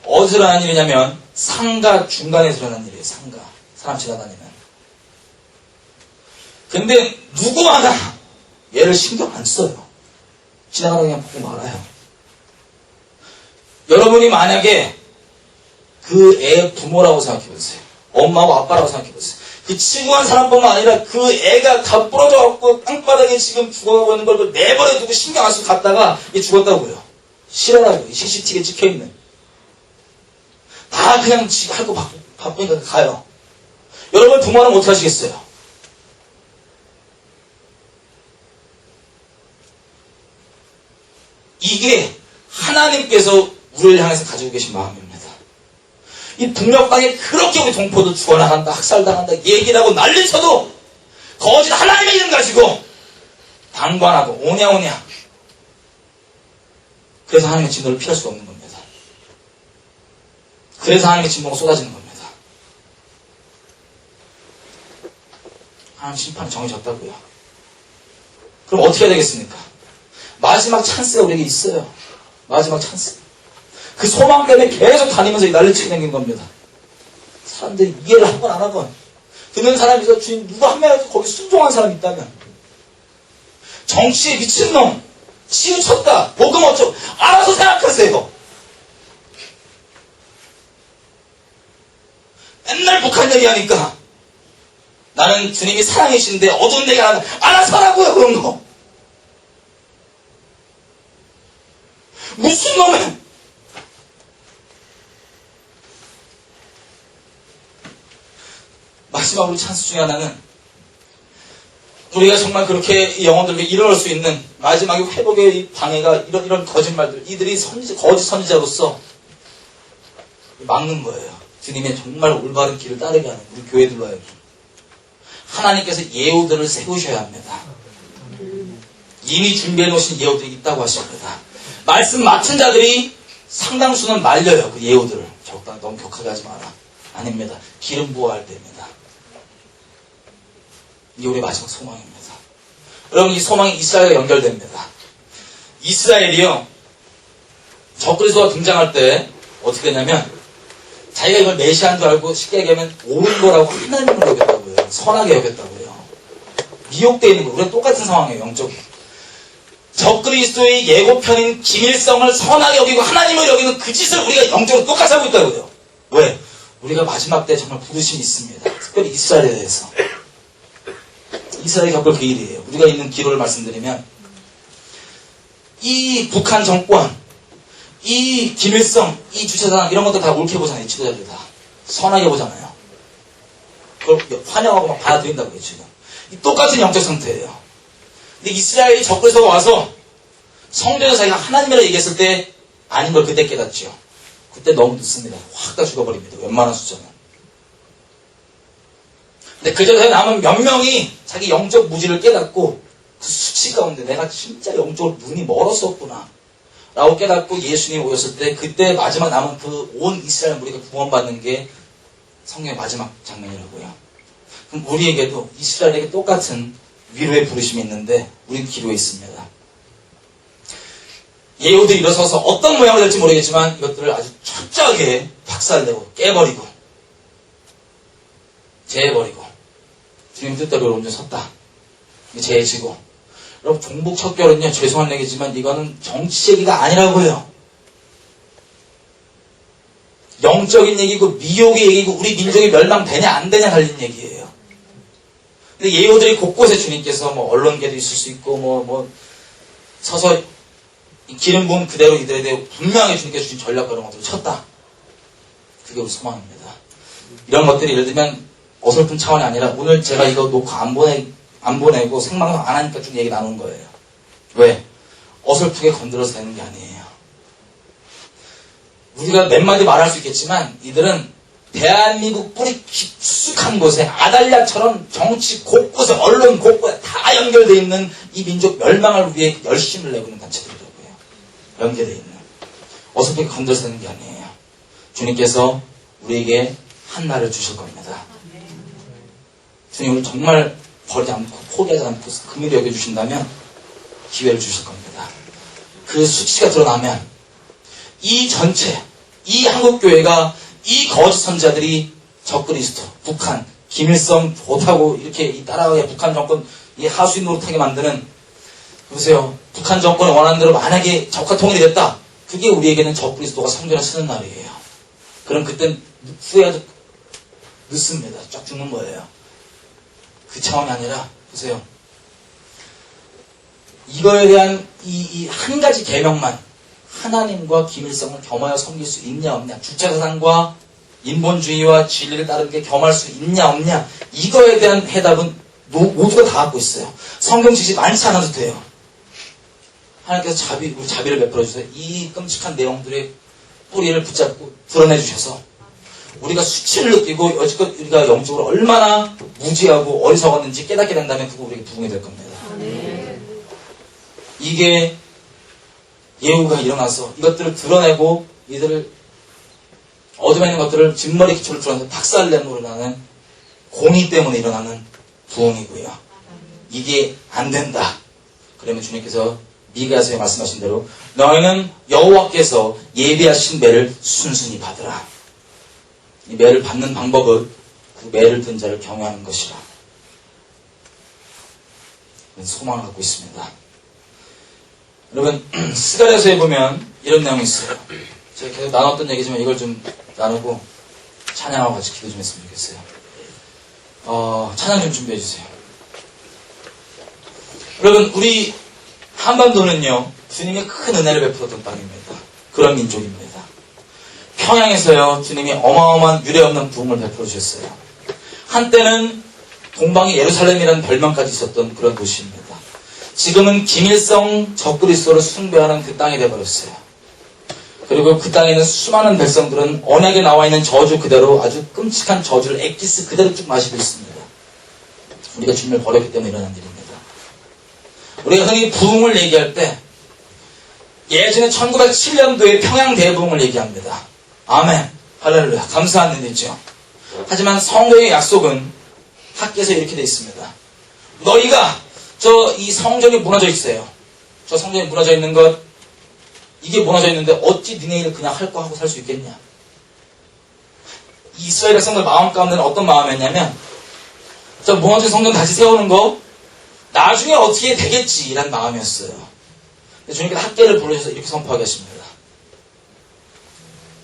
어디서 일어난 일이냐면 상가 중간에서 일어난 일이에요. 상가. 사람 지나다니는. 근데 누구 하나 얘를 신경 안 써요. 지나가다 그냥 보고 말아요. 여러분이 만약에 그 애의 부모라고 생각해보세요. 엄마하고 아빠라고 생각해보세요. 그 친구한 사람뿐만 아니라 그 애가 다 부러져갖고 땅바닥에 지금 죽어가고 있는 걸 내버려두고 신경 안 쓰고 갔다가 얘 죽었다고요. 실화라고요. CCTV에 찍혀있는. 다 그냥 할 거 바쁘니까 가요. 여러분 부모는 어떻게 하시겠어요? 이게 하나님께서 우리를 향해서 가지고 계신 마음입니다. 이 북녘 땅에 그렇게 우리 동포들 죽어나간다, 학살당한다, 얘기를 하고 난리쳐도 거짓 하나님의 이름 가지고 방관하고 오냐오냐. 그래서 하나님의 진노를 피할 수가 없는 겁니다. 그래서 하나님의 진노가 쏟아지는 겁니다. 하나님 심판이 정해졌다고요. 그럼 어떻게 해야 되겠습니까? 마지막 찬스가 우리에게 있어요. 마지막 찬스. 그 소망 때문에 계속 다니면서 난리치게 생긴 겁니다. 사람들이 이해를 하건 안 하건 듣는 사람이 있어. 주인 누가 한 명이라도 거기 순종한 사람이 있다면, 정치에 미친놈 치우쳤다 복음 어쩌고 알아서 생각하세요. 맨날 북한 얘기하니까 나는 주님이 사랑이신데 어두운 내가 알아서 하라고요. 그런 거 무슨 놈은 마지막으로 찬스 중에 하나는 우리가 정말 그렇게 이 영혼들에게 일어날 수 있는 마지막에 회복의 이 방해가 이런 거짓말들, 이들이 거짓 선지자로서 막는 거예요. 주님의 정말 올바른 길을 따르게 하는 우리 교회들로 하여금 하나님께서 예우들을 세우셔야 합니다. 이미 준비해 놓으신 예우들이 있다고 하십니다. 말씀 맡은 자들이 상당수는 말려요. 그 예우들을. 적당히 너무 격하게 하지 마라. 아닙니다. 기름 부어할 때입니다. 이게 우리의 마지막 소망입니다. 여러분, 이 소망이 이스라엘과 연결됩니다. 이스라엘이요, 적그리스도가 등장할 때 어떻게 되냐면 자기가 이걸 메시아인 줄 알고 쉽게 얘기하면 옳은 거라고 하나님을 여겼다고요. 선하게 여겼다고요. 미혹되어 있는 거예요. 우리가 똑같은 상황이에요. 영적으로. 적그리스도의 예고편인 김일성을 선하게 여기고 하나님을 여기는 그 짓을 우리가 영적으로 똑같이 하고 있다고요. 왜? 우리가 마지막 때 정말 부르심이 있습니다. 특별히 이스라엘에 대해서. 이스라엘이 겪을 그 일이에요. 우리가 있는 기로를 말씀드리면 이 북한 정권, 이 김일성, 이 주체사상 이런 것들 다 옳게 보잖아요. 이 지도자들 다. 선하게 보잖아요. 그걸 환영하고 막 받아들인다고요. 지금. 이 똑같은 영적 상태예요. 근데 이스라엘이 적그리스도가 와서 성전에서 자기가 하나님이라고 얘기했을 때 아닌 걸 그때 깨닫죠. 그때 너무 늦습니다. 확 다 죽어버립니다. 웬만한 숫자는. 근데 그 전에 남은 몇 명이 자기 영적 무지를 깨닫고 그 수치 가운데 내가 진짜 영적으로 눈이 멀었었구나 라고 깨닫고 예수님이 오셨을 때 그때 마지막 남은 그 온 이스라엘 무리가 구원받는 게 성경의 마지막 장면이라고요. 그럼 우리에게도 이스라엘에게 똑같은 위로의 부르심이 있는데 우리는 기로에 있습니다. 예후들이 일어서서 어떤 모양을 될지 모르겠지만 이것들을 아주 철저하게 박살내고 깨버리고 제해버리고 주님 뜻대로 온전히 섰다. 제해지고. 여러분, 종북 척결은요, 죄송한 얘기지만 이거는 정치 얘기가 아니라고요. 영적인 얘기고 미혹의 얘기고 우리 민족이 멸망되냐 안 되냐 달린 얘기예요. 근데 예후들이 곳곳에 주님께서 뭐 언론계도 있을 수 있고 뭐 서서 기름 부은 그대로 이들에 대해 분명히 주님께서 주신 전략과 이런 것들을 쳤다. 그게 우리 소망입니다. 이런 것들이 예를 들면 어설픈 차원이 아니라 오늘 제가 이거 놓고 안 보내고 생방송 안 하니까 좀 얘기 나눈 거예요. 왜? 어설프게 건드려서 되는 게 아니에요. 우리가 몇 마디 말할 수 있겠지만 이들은 대한민국 뿌리 깊숙한 곳에 아달랴처럼 정치 곳곳에 언론 곳곳에 다 연결되어 있는 이 민족 멸망을 위해 열심을 내고 있는 단체들이라고요. 연결되어 있는. 어설프게 건드려서 되는 게 아니에요. 주님께서 우리에게 한 날을 주실 겁니다. 주님을 정말 버리지 않고 포기하지 않고 긍휼히 여겨주신다면 기회를 주실 겁니다. 그 수치가 드러나면 이 전체, 이 한국교회가 이 거짓 선자들이 적그리스도, 북한, 김일성 좋다고 이렇게 따라가게 북한 정권 이 하수인 노릇하게 만드는, 보세요. 북한 정권이 원하는 대로 만약에 적화 통일이 됐다. 그게 우리에게는 적그리스도가 성전에 쓰는 날이에요. 그럼 그땐 후회하도 늦습니다. 쫙 죽는 거예요. 그 차원이 아니라 보세요. 이거에 대한 이 한 가지 계명만 하나님과 김일성을 겸하여 섬길 수 있냐 없냐, 주체사상과 인본주의와 진리를 따르는 게 겸할 수 있냐 없냐, 이거에 대한 해답은 모두가 다 갖고 있어요. 성경 지식 많지 않아도 돼요. 하나님께서 우리 자비를 베풀어 주세요. 이 끔찍한 내용들의 뿌리를 붙잡고 드러내 주셔서 우리가 수치를 느끼고 여지껏 우리가 영적으로 얼마나 무지하고 어리석었는지 깨닫게 된다면 그거 우리에게 부흥이 될 겁니다. 이게 예후가 일어나서 이것들을 드러내고 이들을 어둠에 있는 것들을 진머리 기초를 드러내서 박살내므로 일어나는 공의 때문에 일어나는 부흥이고요. 이게 안 된다. 그러면 주님께서 미가서에 말씀하신 대로 너희는 여호와께서 예비하신 매를 순순히 받으라. 이 매를 받는 방법은 그 매를 든 자를 경외하는 것이라. 소망을 갖고 있습니다. 여러분 스가랴서에 보면 이런 내용이 있어요. 제가 계속 나눴던 얘기지만 이걸 좀 나누고 찬양하고 같이 기도 좀 했으면 좋겠어요. 찬양 좀 준비해 주세요. 여러분 우리 한반도는요 주님이 큰 은혜를 베풀었던 땅입니다. 그런 민족입니다. 평양에서요 주님이 어마어마한 유례없는 부흥을 베풀어 주셨어요. 한때는 동방의 예루살렘이라는 별명까지 있었던 그런 도시입니다. 지금은 김일성 적그리스도를 숭배하는 그 땅이 되어버렸어요. 그리고 그 땅에 있는 수많은 백성들은 언약에 나와 있는 저주 그대로 아주 끔찍한 저주를 엑기스 그대로 쭉 마시고 있습니다. 우리가 주님을 버렸기 때문에 일어난 일입니다. 우리가 흔히 부흥을 얘기할 때 예전에 1907년도에 평양 대부흥을 얘기합니다. 아멘, 할렐루야, 감사한 일이죠. 하지만 성경의 약속은 학계에서 이렇게 되어 있습니다. 너희가 이 성전이 무너져 있어요. 저 성전이 무너져 있는 것, 이게 무너져 있는데 어찌 니네 일을 그냥 할 거 하고 살 수 있겠냐. 이스라엘 백성들 마음 가운데는 어떤 마음이었냐면 저 무너진 성전 다시 세우는 거 나중에 어떻게 되겠지라는 마음이었어요. 주님께서 학계를 부르셔서 이렇게 선포하게 하십니다.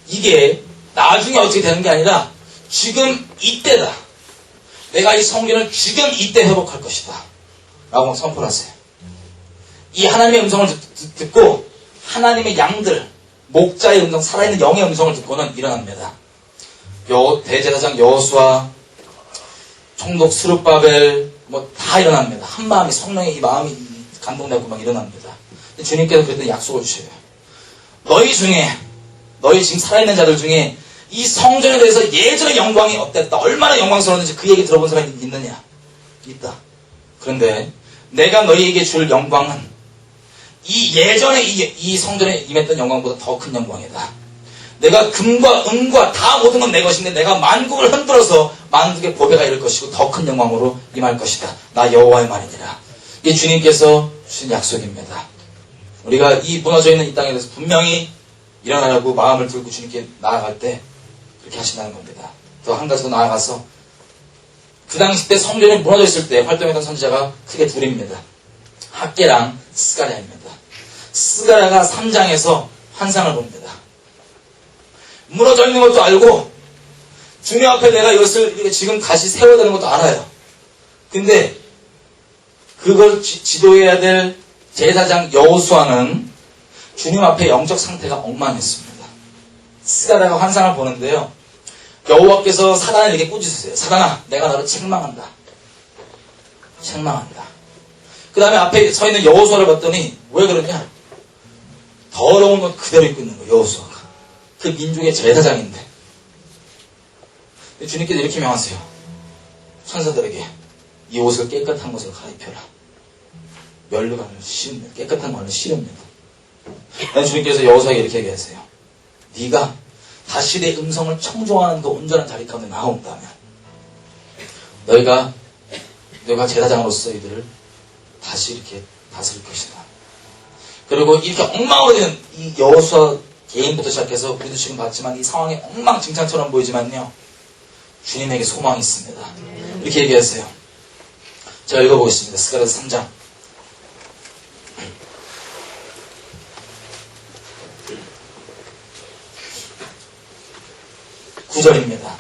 이게 나중에 어떻게 되는 게 아니라 지금 이때다. 내가 이 성전을 지금 이때 회복할 것이다. 라고 선포를 하세요. 이 하나님의 음성을 듣고 하나님의 양들, 목자의 음성, 살아있는 영의 음성을 듣고는 일어납니다. 대제사장 여호수아, 총독 스룹바벨 다 일어납니다. 한 마음이 성령의 이 마음이 감동되고 막 일어납니다. 주님께서 그랬더니 약속을 주셔요. 너희 중에 너희 지금 살아있는 자들 중에 이 성전에 대해서 예전의 영광이 어땠다, 얼마나 영광스러웠는지 그 얘기 들어본 사람이 있느냐? 있다. 그런데 내가 너희에게 줄 영광은 이 예전에 이 성전에 임했던 영광보다 더 큰 영광이다. 내가 금과 은과 다 모든 건 내 것인데 내가 만국을 흔들어서 만국의 보배가 이를 것이고 더 큰 영광으로 임할 것이다. 나 여호와의 말이니라. 이게 주님께서 주신 약속입니다. 우리가 이 무너져 있는 이 땅에 대해서 분명히 일어나려고 마음을 들고 주님께 나아갈 때 그렇게 하신다는 겁니다. 또 한 가지 더 나아가서 그 당시 때 성전이 무너져 있을 때 활동했던 선지자가 크게 둘입니다. 학계랑 스가랴입니다. 스가랴가 3장에서 환상을 봅니다. 무너져 있는 것도 알고 주님 앞에 내가 이것을 지금 다시 세워야 되는 것도 알아요. 근데 그걸 지도해야 될 제사장 여호수아는 주님 앞에 영적 상태가 엉망했습니다. 스가랴가 환상을 보는데요. 여호와께서 사단을 이렇게 꾸짖으세요. 사단아, 내가 너를 책망한다. 책망한다. 그 다음에 앞에 서 있는 여호수아를 봤더니 왜 그러냐? 더러운 옷 그대로 입고 있는 거예요. 여호수아가. 그 민족의 제사장인데. 주님께서 이렇게 명하세요. 천사들에게 이 옷을 깨끗한 것으로 갈아입혀라. 멸류관을 씌웁니다. 깨끗한 관을 씌웁니다. 주님께서 여호수아에게 이렇게 얘기하세요. 네가 다시 내 음성을 청종하는 그 온전한 자리 가운데 나온다면 너희가 제사장으로서 이들을 다시 이렇게 다스릴 것이다. 그리고 이렇게 엉망으로 된 이 여호수아 개인부터 시작해서 우리도 지금 봤지만 이 상황이 엉망진창처럼 보이지만요. 주님에게 소망이 있습니다. 이렇게 얘기하세요. 제가 읽어보겠습니다. 스가랴서 3장. 구절입니다.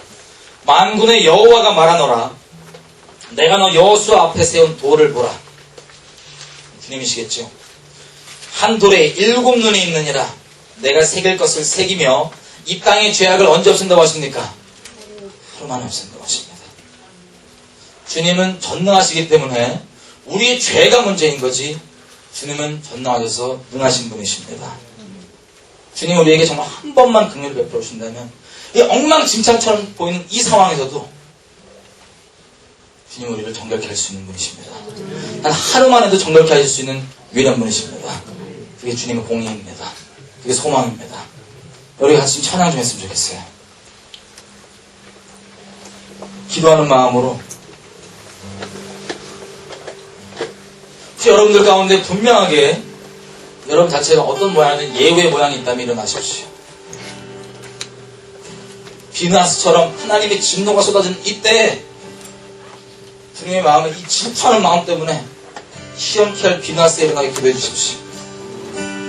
만군의 여호와가 말하노라. 내가 너 여호수아 앞에 세운 돌을 보라. 주님이시겠죠. 한 돌에 7눈이 있느니라. 내가 새길 것을 새기며 이 땅의 죄악을 언제 없앤다고 하십니까? 하루 만에 없앤다고 하십니다. 주님은 전능하시기 때문에 우리의 죄가 문제인 거지 주님은 전능하셔서 능하신 분이십니다. 주님 우리에게 정말 한 번만 긍휼을 베풀어 주신다면 이 엉망진창처럼 보이는 이 상황에서도 주님 우리를 정결케 할 수 있는 분이십니다. 단 하루만 해도 정결케 하실 수 있는 유일한 분이십니다. 그게 주님의 공의입니다. 그게 소망입니다. 우리 같이 찬양 좀 했으면 좋겠어요. 기도하는 마음으로 혹시 여러분들 가운데 분명하게 여러분 자체가 어떤 모양이든 예후의 모양이 있다면 일어나십시오. 비나스처럼 하나님의 진노가 쏟아진 이때 주님의 마음에 이 질투하는 마음 때문에 시험케 할 비나스에 일어나게 기도해 주십시오.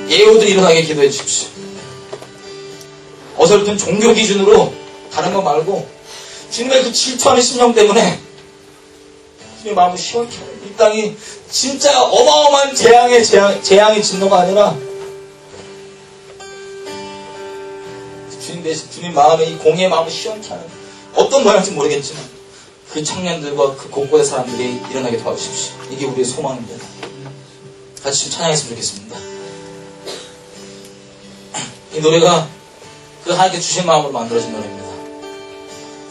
예후들이 일어나게 기도해 주십시오. 어설픈 종교 기준으로 다른 거 말고 주님의 그 질투하는 심령 때문에 주님의 마음을 시원케 하는 이 땅이 진짜 어마어마한 재앙의 진노가 아니라 주님 대신 주님 마음에 이 공의의 마음을 시원케 하는 어떤 모양인지 모르겠지만 그 청년들과 그 곳곳의 사람들이 일어나게 도와주십시오. 이게 우리의 소망입니다. 같이 좀 찬양했으면 좋겠습니다. 이 노래가 그 하나님께 주신 마음으로 만들어진 노래입니다.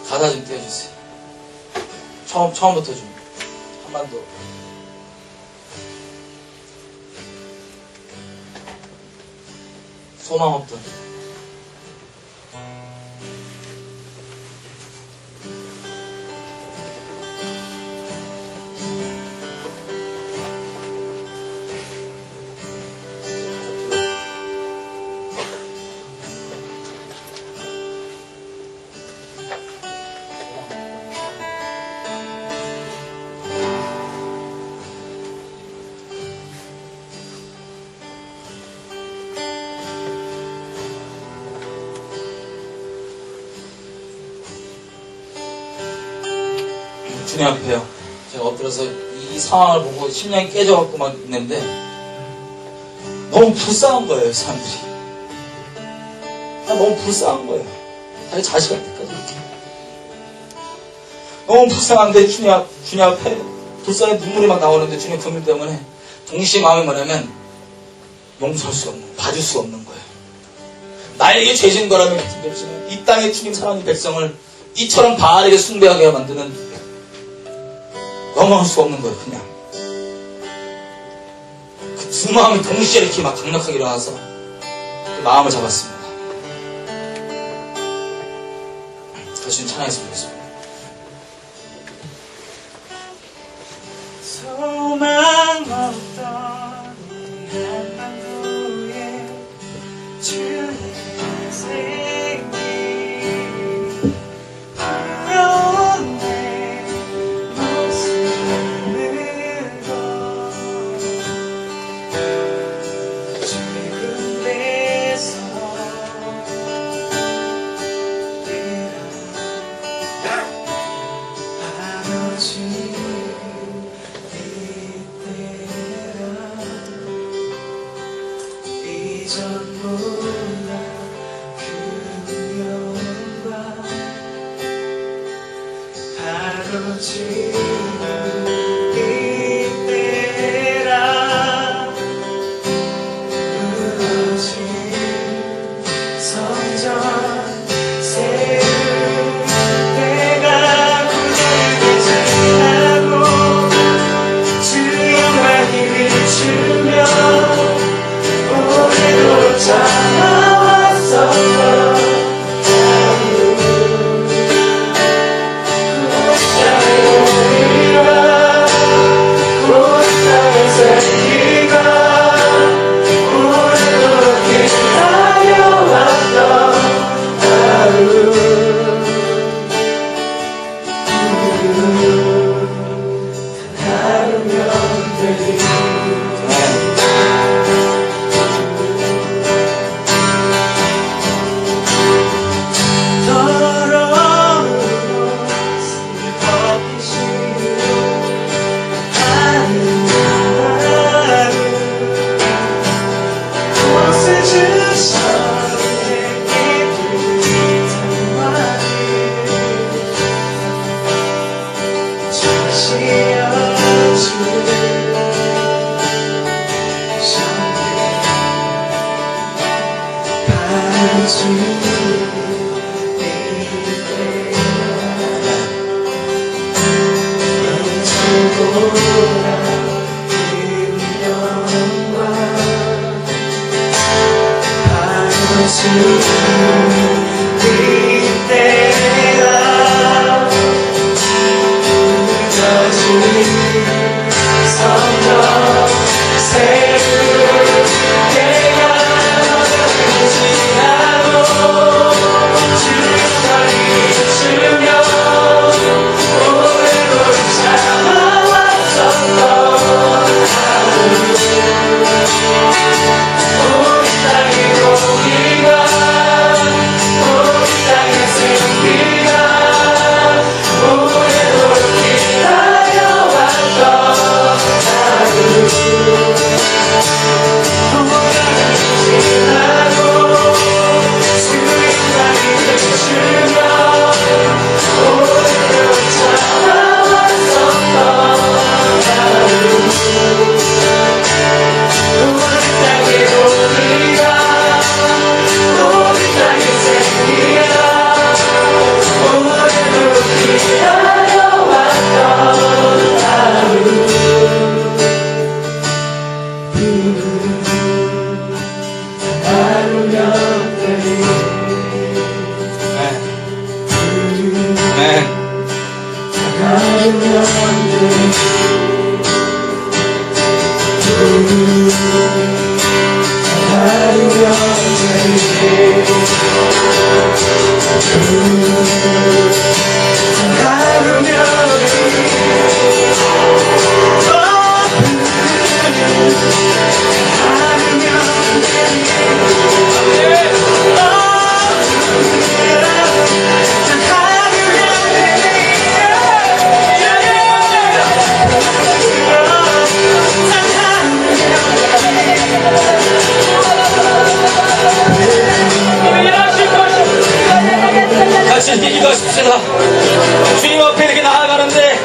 가사 좀 띄워주세요. 처음부터 좀 한번 더. 소망 없던 주님 앞에요. 제가 엎드려서 이 상황을 보고 심령이 깨져갖고 막 있는데 너무 불쌍한 거예요, 사람들이. 너무 불쌍한 거예요. 자기 자식한테까지 이렇게. 너무 불쌍한데 주님 앞에 불쌍해 눈물이 막 나오는데 주님 금일 때문에 동시에 마음이 뭐냐면 용서할 수 없는, 봐줄 수 없는 거예요. 나에게 죄진 거라면 같은 이 땅에 주님 사랑하는 백성을 이처럼 바알에게 숭배하게 만드는 넘어갈 수 없는 거예요, 그냥. 그 두 마음이 동시에 이렇게 막 강력하게 일어나서 그 마음을 잡았습니다. 다시 찬양했으면 좋겠습니다. 소망 없던 이 한반도에 주의 생기 두려운 내 모습을 주의 군대에서 그 같이 기도하십시다. 주님 앞에 이렇게 나아가는데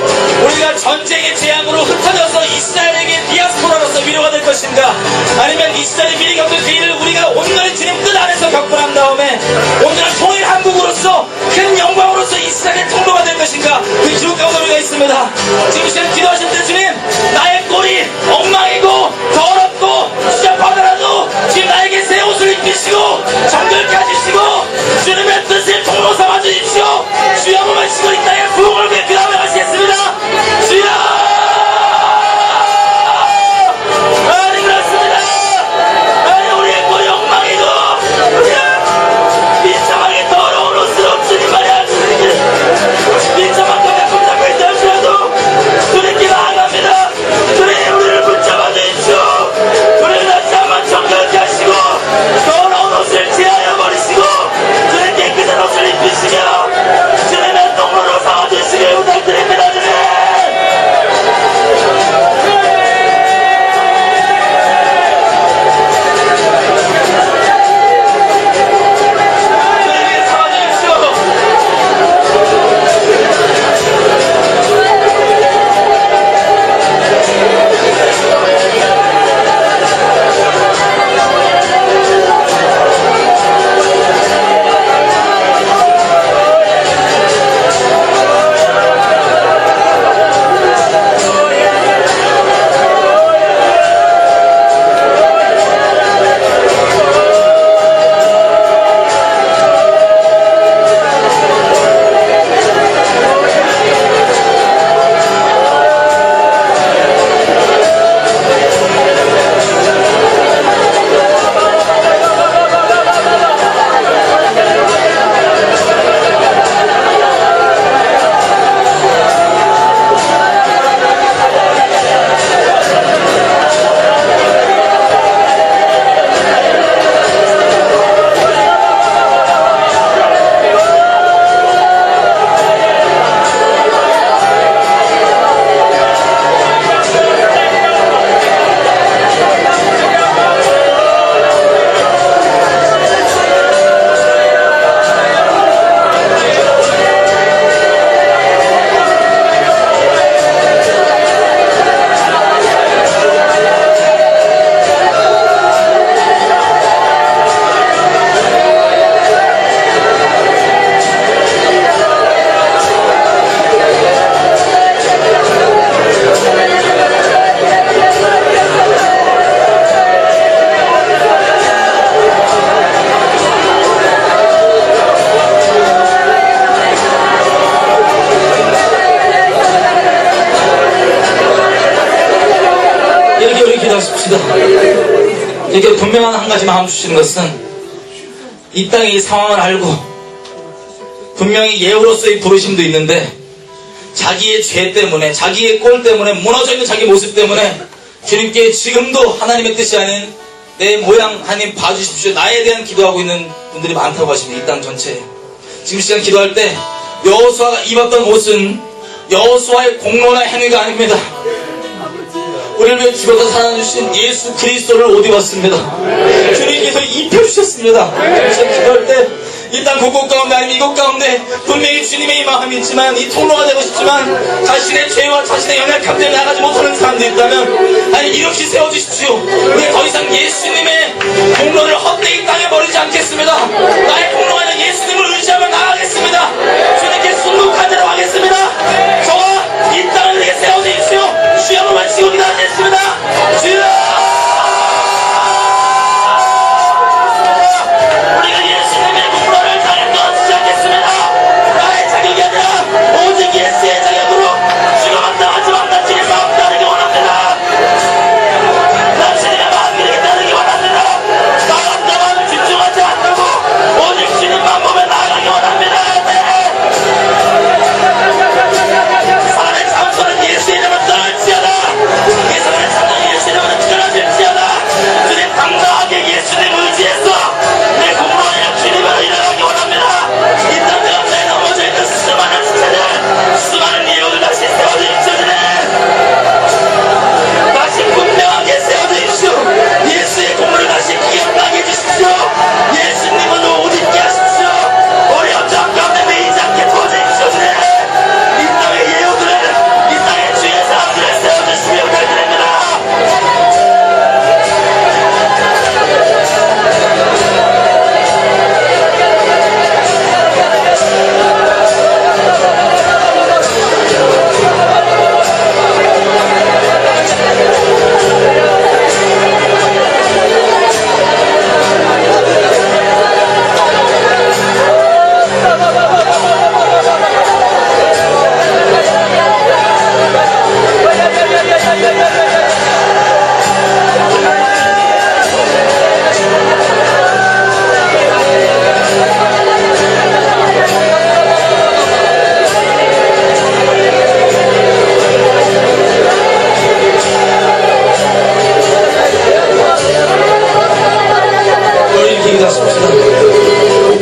우리가 전쟁의 재앙으로 흩어져서 이스라엘에게 디아스포라로서 위로가 될 것인가, 아니면 이스라엘이 미리 겪은 그 일을 우리가 온전히 주님 뜻 안에서 겪고 난 다음에 온전한 통일 한국으로서 큰 영광으로서 이스라엘의 통로가 될 것인가, 그 기록 가운데 우리가 있습니다. 지금 시간 기도하실 때 주님, 나의 꼴이 엉망이고 더럽고 시접하더라도 주님 나에게 새 옷을 입히시고 정결케 하시고 주님의 뜻을 통로 삼아 주십시오. 주여 한번 치고 이 땅의 부흥을 위해 그 다음에 하시겠습니다. 주여! 아니 그렇습니다. 아니 우리의 꼴이 엉망이고 우리가 비참하게 더러운 옷을 없으니 말이야. 주님 비참한 것 같고 잡고 있다 할지라도 주님 세워주십시다. 이렇게 분명한 한 가지 마음 주시는 것은 이 땅의 이 상황을 알고 분명히 예우로서의 부르심도 있는데 자기의 죄 때문에 자기의 꼴 때문에 무너져 있는 자기 모습 때문에 주님께 지금도 하나님의 뜻이 아닌 내 모양 하나님 봐주십시오 나에 대한 기도하고 있는 분들이 많다고 하십니다. 이 땅 전체에. 지금 시간 기도할 때 여호수아가 입었던 옷은 여호수아의 공로나 행위가 아닙니다. 우리를 위해 죽어서 살아주신 예수 그리스도를 옷 입었습니다. 주님께서 입혀주셨습니다. 지금 기도할 때 이 땅 곳곳 가운데 아니면 이곳 가운데 분명히 주님의 마음이 있지만 이 통로가 되고 싶지만 자신의 죄와 자신의 연약함 때문에 나가지 못하는 사람들이 있다면 아니 이렇게 세워주십시오. 우리 더 이상 예수님의 공로를 헛되이 땅에 버리지 않겠습니다. 나의 공로가 아니라 예수님을 의지하며 나가겠습니다. 주님께 순국한 자로 하겠습니다. 저와 이 땅을 위해 세워주십시오. 주여 한번 치고 기도하겠습니다. 주여 예수의 자격으로 죽어간다 하지만 나 주님의 마음 따르기 원합니다. 나 주님의 마음 이렇게 따르기 원합니다. 나간다 마음을 집중하지 않고 오직 주님만 보며 나아가기 원합니다. 사람의 참소는 예수의 이름을 떠날지어다. 이 사람의 참소는 예수의 이름을 드러질지어다. 주님 당당하게 예수님 의지해서 내 공로에 주님을 일어나기 원합니다. 이 땅 가운데 넘어져 있는 수많은 시체들 수많은 예우들 다시 세워주십시오. 다시 분명하게 세워주십시오. 예수의 공로를 다시 기억나게 해주십시오. 예수님은 옷 입게 하십시오. 우리 어떤 가운데 매이지 않게 도와주십시오. 이 땅의 예우들을 이 땅의 주의 사람들을 세워주시며 부탁드립니다.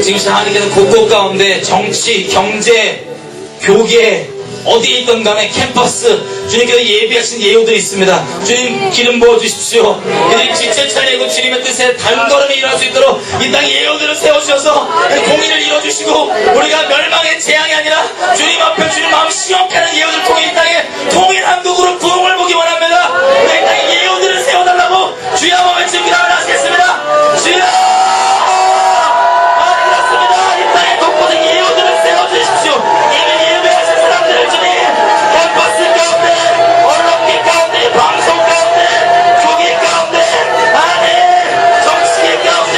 지금 하나님께서 곳곳 가운데 정치, 경제, 교계 어디에 있던 간에 캠퍼스 주님께서 예비하신 예우들이 있습니다. 주님 기름 부어주십시오. 이들이 지체 차리고 주님의 뜻에 단걸음에 일할 수 있도록 이 땅에 예우들을 세워주셔서 공의를 이뤄주시고 우리가 멸망의 재앙이 아니라 주님 앞에 주님 마음 시원케 하는 예우들을 통해 이 땅에 통일한 국으로 부흥을 보기 원합니다. 우리 이 땅에 예우들을 세워달라고 주여 한번 외치고 기도를 하시겠습니다. 주여 예우들을 세워주십시오. 이미 예배하신 사람들을 주님 캠퍼스 가운데 언론계 가운데 방송 가운데 교계 가운데 아멘 정치계 가운데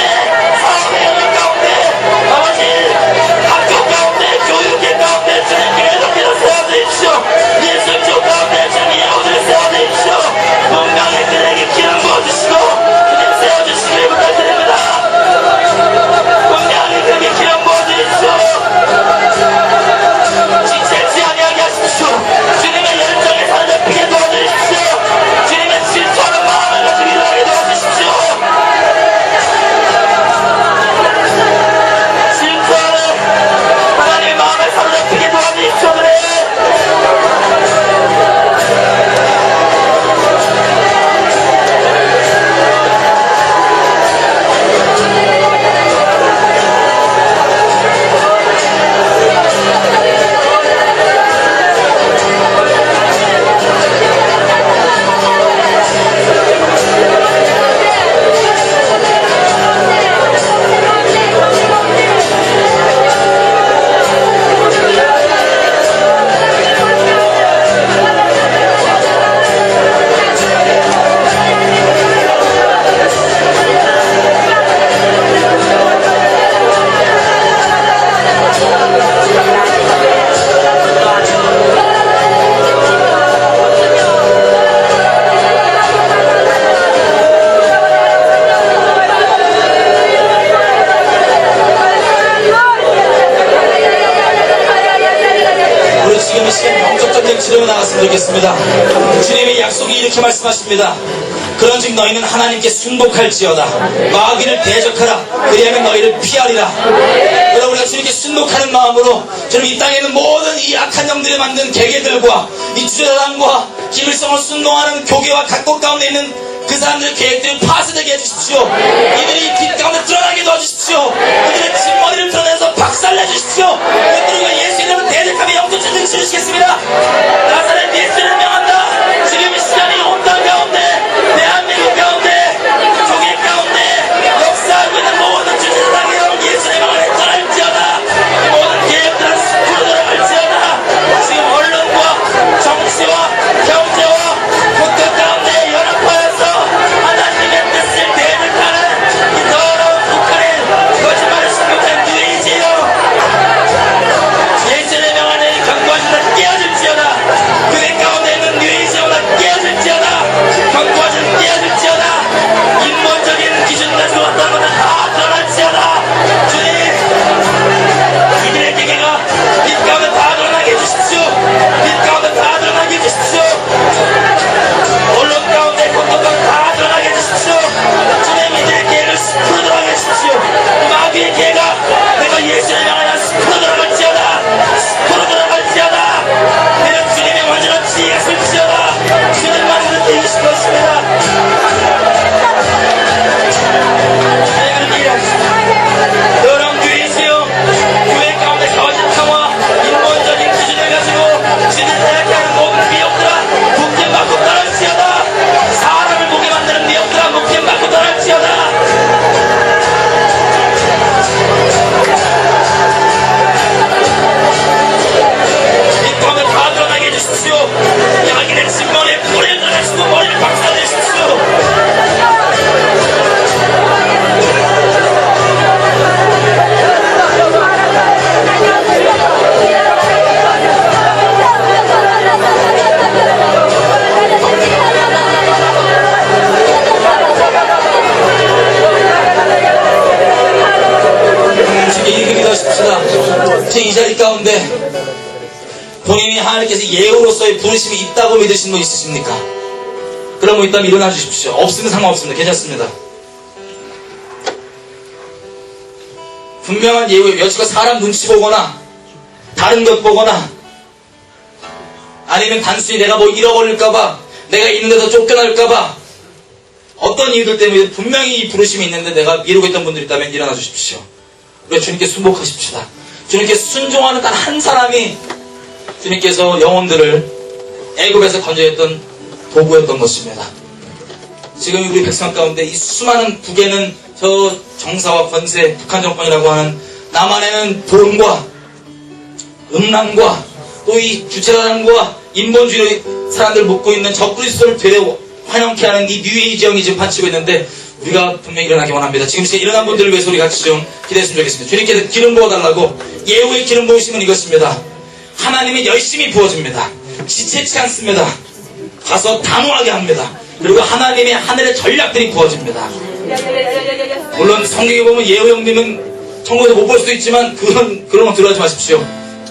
사회의 연합 가운데 아버지 학교 가운데 교육계 가운데 주님 계속해서 세워주십시오. 영적인 치료로 나갔으면 좋겠습니다. 주님의 약속이 이렇게 말씀하십니다. 그런즉 너희는 하나님께 순복할지어다. 마귀를 대적하라. 그리하면 너희를 피하리라. 그러나 우리가 주님께 순복하는 마음으로 주님 이 땅에 있는 모든 이 악한 영들이 만든 계계들과 이 주저당과 기밀성을 순종하는 교계와 각 곳 가운데 있는 그 사람들의 계획들을 파쇄되게 해주십시오. 이들이 빛 가운데 드러나게 도와주십시오. 그들의 진머리를 드러내서 박살내주십시오. 그들과 예수 이름으로 대적하며 영적 전쟁 치르시겠습니다. 나사렛 예수를 명한다. 지금 이 시간이 온 땅 가운데 대한민국 가운데 조개 가운데 역사하고 있는 모든 주제사상의 영 예수의 명을 떠날지어다. 모든 계획들은 숲으로 돌아갈지어다. 지금 언론과 정치와 경제와 국가 가운데 연합하여서 하나님의 뜻을 대적하는 이 더러운 북한의 거짓말을 신고한 유해지요. 예수의 명 안에 경고하시다 깨어질지어다. 그의 가운데 있는 유해지어다 깨어질지어다. 경고하시다 깨어질지어다. 인본적인 기준 가지고 왔다는 것은 다 드러날지어다. 주님 이들의 계계가 빛 가운데 다 드러나게 해주십시오. 빛 가운데 다 드러나게 해주십시오. 언론 가운데 공동 가운데 다 드러나게 해주십시오. 주님 이들의 계획을 숲으로 들어가게 해주십시오. 마귀의 계획가 내가 예수의 명 안에 숲으로 들어갈지어다. 숲으로 들어갈지어다. 내가 주님의 완전한 지혜가 설지어다. 주님만 그렇게 이기실 것입니다. 너랑 교회이시여 교회 가운데 거짓함과 인본적인 기준을 가지고 주님을 대학하는 모든 미혹들아 목숨 받고 떠날지어다. 사람을 보게 만드는 미혹들아 목숨 받고 떠날지어다. 이 가운데 다 드러나게 해주십시오. 야기의 진머리에 뿌리를 드러내시고 머리를 박살내십시오. 이렇게 믿으십시다. 제 이 자리 가운데 본인이 하나님께서 예우로서의 부르심이 있다고 믿으신 분 있으십니까? 그런 분 있다면 일어나 주십시오. 없으면 상관없습니다. 괜찮습니다. 분명한 예우, 여지껏 사람 눈치 보거나 다른 것 보거나 아니면 단순히 내가 뭐 잃어버릴까봐 내가 있는 데서 쫓겨날까봐 어떤 이유들 때문에 분명히 이 부르심이 있는데 내가 미루고 있던 분들이 있다면 일어나 주십시오. 우리가 주님께 순복하십시다. 주님께 순종하는 단 한 사람이 주님께서 영혼들을 애굽에서 건져냈던 도구였던 것입니다. 지금 우리 백성 가운데 이 수많은 북에는 저 정사와 권세, 북한 정권이라고 하는 남한에는 돈과 음란과 또 이 주체사상과 인본주의 사람들 묶고 있는 적그리스도를 되려 환영케 하는 이 뉴에이지형이 지금 판치고 있는데 우리가 분명히 일어나기 원합니다. 지금 시간 일어난 분들을 위해서 우리 같이 좀 기도했으면 좋겠습니다. 주님께서 기름 부어달라고 예후의 기름 부으심은 이것입니다. 하나님이 열심히 부어줍니다. 지체치 않습니다. 가서 단호하게 합니다. 그리고 하나님의 하늘의 전략들이 부어집니다. 물론 성경에 보면 예후 형님은 천국에서 못 볼 수도 있지만 그런 건 들어가지 마십시오.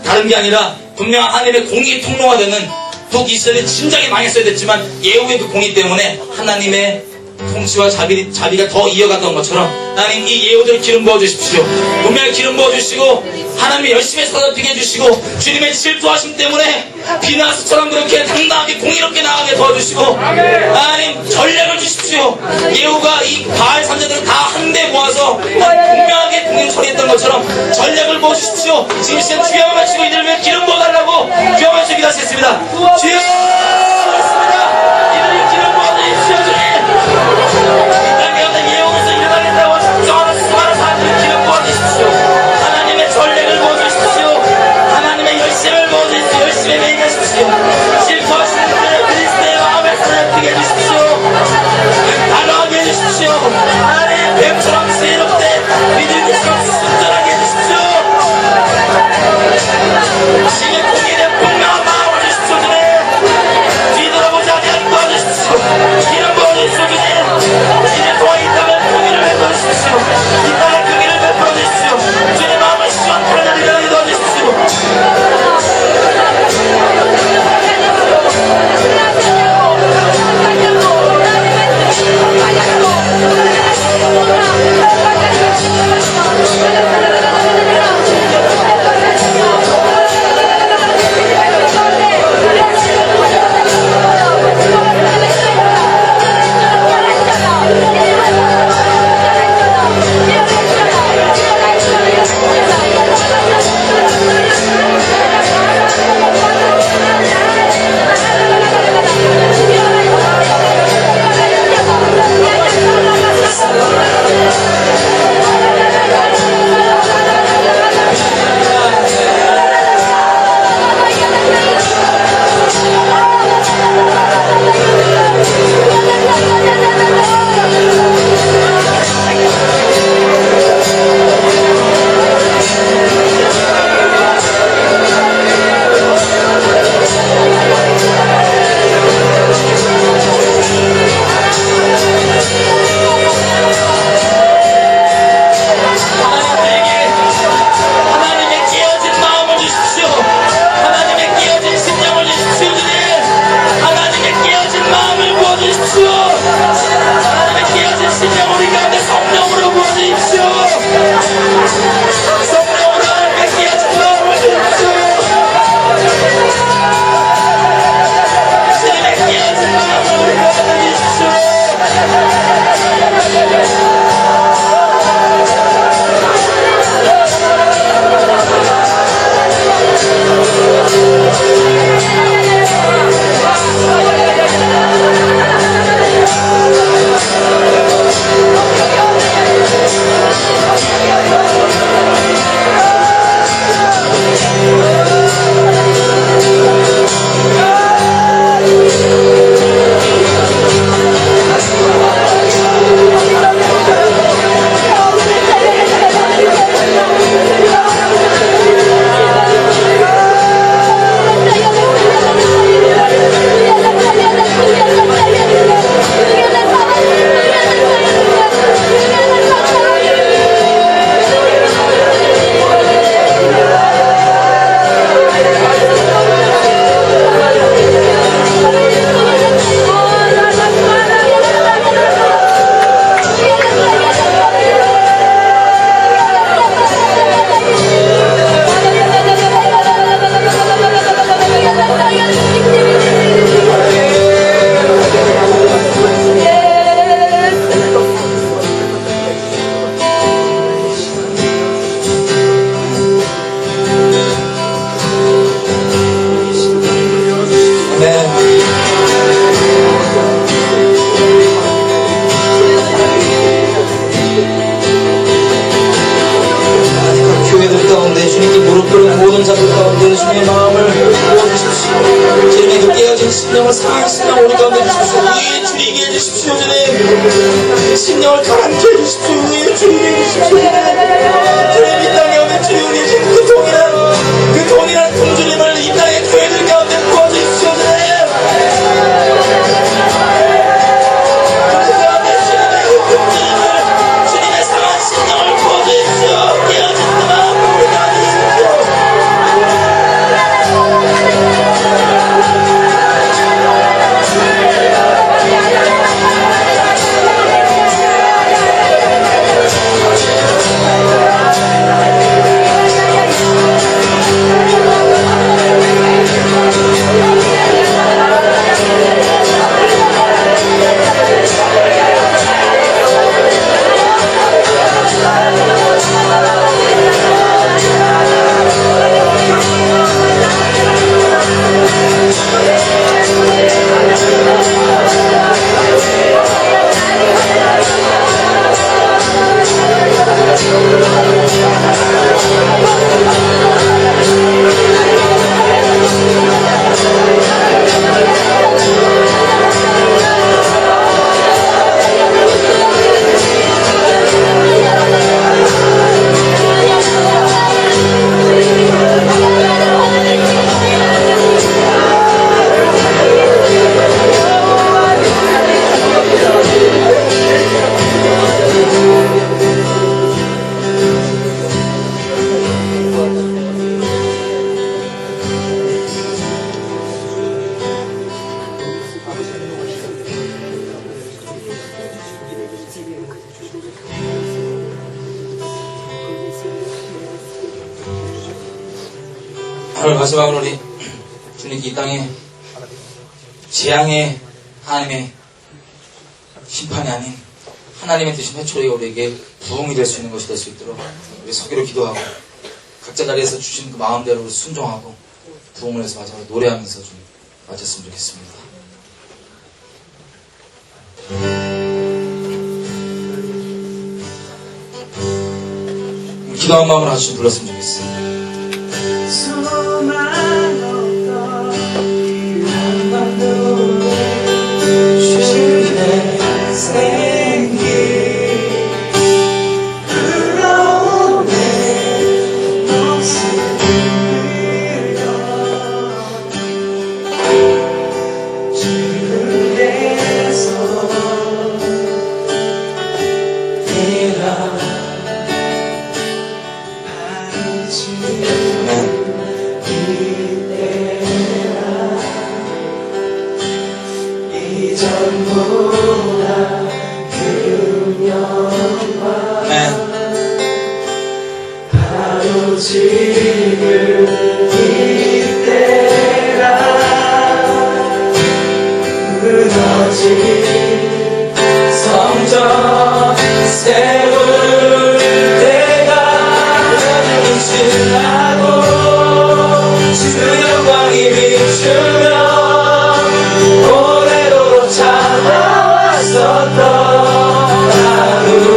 다른 게 아니라 분명 하나님의 공의 통로가 되는 북이스라엘이 진작에 망했어야 됐지만 예후의 그 공의 때문에 하나님의 통치와 자비가 더 이어갔던 것처럼 하나님 이 예후들을 기름 부어주십시오. 분명히 기름 부어주시고 하나님이 열심히 서답히게 해주시고 주님의 질투하심 때문에 비나스처럼 그렇게 당당하게 공의롭게 나가게 도와주시고 하나님 전략을 주십시오. 예후가 이 바알 선자들을 다 한데 모아서 분명하게 공의를 처리했던 것처럼 전략을 부어주십시오. 지금 시간 주여 마시고 이들을 위해 기름 부어달라고 주여 마시고 기도하시겠습니다. 주여 그렇습니다. 이들을 기름 부어주십시오. 주님 이 땅 가운데 예후로서 일어나겠다고 작정하는 수많은 사람들을 기름 부어주십시오. 하나님의 전략을 부어주십시오. 하나님의 열심을 부어주십시오. 열심히 매기하십시오. 질투하시는 분들의 그리스도의 마음을 사랑하게 해주십시오. 단호하게 해주십시오. 하나님 뱀처럼 세롭되 믿을 것처럼 순전하게 해주십시오. 지금 공인의 분명한 마음을 주십시오. 주님 심령을 상한 심령 우리 가운데 주십시오. 우리의 주님이 해주십시오. 주님 심령을 가라앉혀 주십시오. 우리의 주님이 해주십시오. 주님 이 땅에 없는 주님이 그 동일한 공주님을 이 땅의 교회들 가운데 부어주십시오. 주님 주님의 상한 심령을 부어주십시오. 깨어진 마음 우리 가운데 주십시오. 오늘 마지막으로 우리 주님께 이 땅에 재앙의 하나님의 심판이 아닌 하나님의 뜻인 회초리가 우리에게 부흥이 될 수 있는 것이 될 수 있도록 우리 서기로 기도하고 각자 자리에서 주신 그 마음대로 순종하고 부흥을 해서 마지막으로 노래하면서 좀 마쳤으면 좋겠습니다. 기도한 마음으로 같이 불렀으면 좋겠어요. 소망 없던 이 한밤도에 주의 생기 흘러오네 목숨을 들여 주께서 내가 지금 이때라 무너진 성전 세울 때가 지나고 주의 영광이 비추며 오래도록 찾아왔었던 하루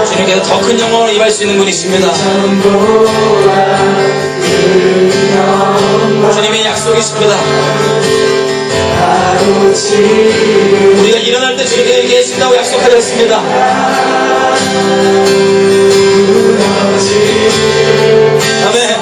주님께서 더 큰 영광을 임할 수 있는 분이십니다. 주님의 약속이십니다. 우리가 일어날 때 주님께 계신다고 약속하셨습니다. 아멘.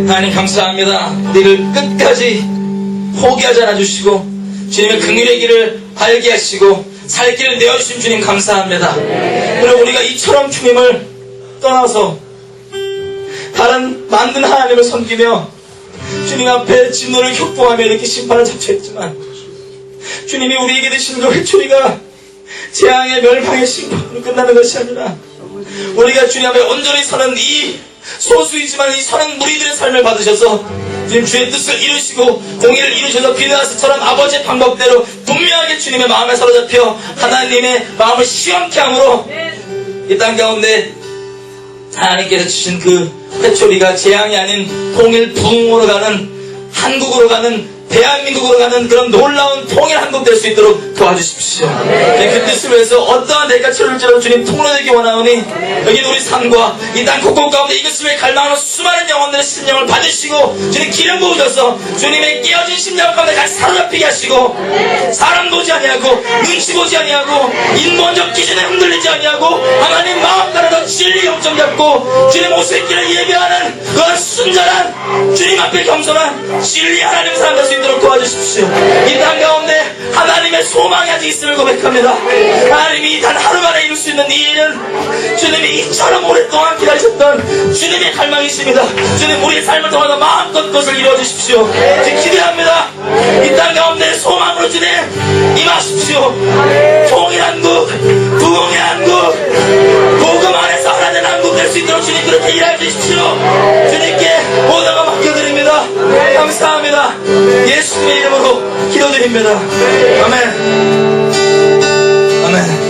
하나님 감사합니다. 우리를 끝까지 포기하지 않아주시고 주님의 긍휼의 길을 알게 하시고 살 길을 내어주신 주님 감사합니다. 그리고 우리가 이처럼 주님을 떠나서 다른 만든 하나님을 섬기며 주님 앞에 진노를 격동하며 이렇게 심판을 자초했지만 주님이 우리에게 주신 그 회초리가 재앙의 멸망의 심판으로 끝나는 것이 아니라 우리가 주님 앞에 온전히 서는 이 소수이지만 이 선한 무리들의 삶을 받으셔서 주님 주의 뜻을 이루시고 공의를 이루셔서 비느하스처럼 아버지의 방법대로 분명하게 주님의 마음에 사로잡혀 하나님의 마음을 시원케 함으로 이 땅 가운데 하나님께서 주신 그 회초리가 재앙이 아닌 통일 부흥으로 가는 한국으로 가는 대한민국으로 가는 그런 놀라운 통일 한국 될 수 있도록 도와주십시오. 그 뜻을 위해서 어떠한 대가 치를지라도 주님 통로되기 원하오니 여기 우리 삶과 이 땅 곳곳 가운데 이것을 위해 갈망하는 수많은 영혼들의 심령을 받으시고 주님 기름 부으셔서 주님의 깨어진 심령 가운데 같이 사로잡히게 하시고 사람 보지 아니하고 눈치 보지 아니하고 인본적 기준에 흔들리지 아니하고 하나님 마음 따라서 진리 영점 잡고 주님 오실 길을 예배하는 그런 순전한 주님 앞에 겸손한 진리 하나님 사람 될 수 있도록 도와주십시오. 이 땅 가운데 하나님의 소망이 아직 있음을 고백합니다. 하나님이 단 하루 만에 이룰 수 있는 이 일은 주님이 이처럼 오랫동안 기다리셨던 주님의 갈망이십니다. 주님 우리의 삶을 통해서 마음껏 그것을 이루어주십시오. 기대합니다. 이 땅 가운데 소망으로 주님 임하십시오. 통일 한국, 부흥의 한국, 복음 안에서 하나님 한국 될 수 있도록 주님 그렇게 일해 주십시오. 주님께 모든 것 맡겨드립니다. 감사합니다. 예수님의 이름으로 기도드립니다. 아멘. 아멘.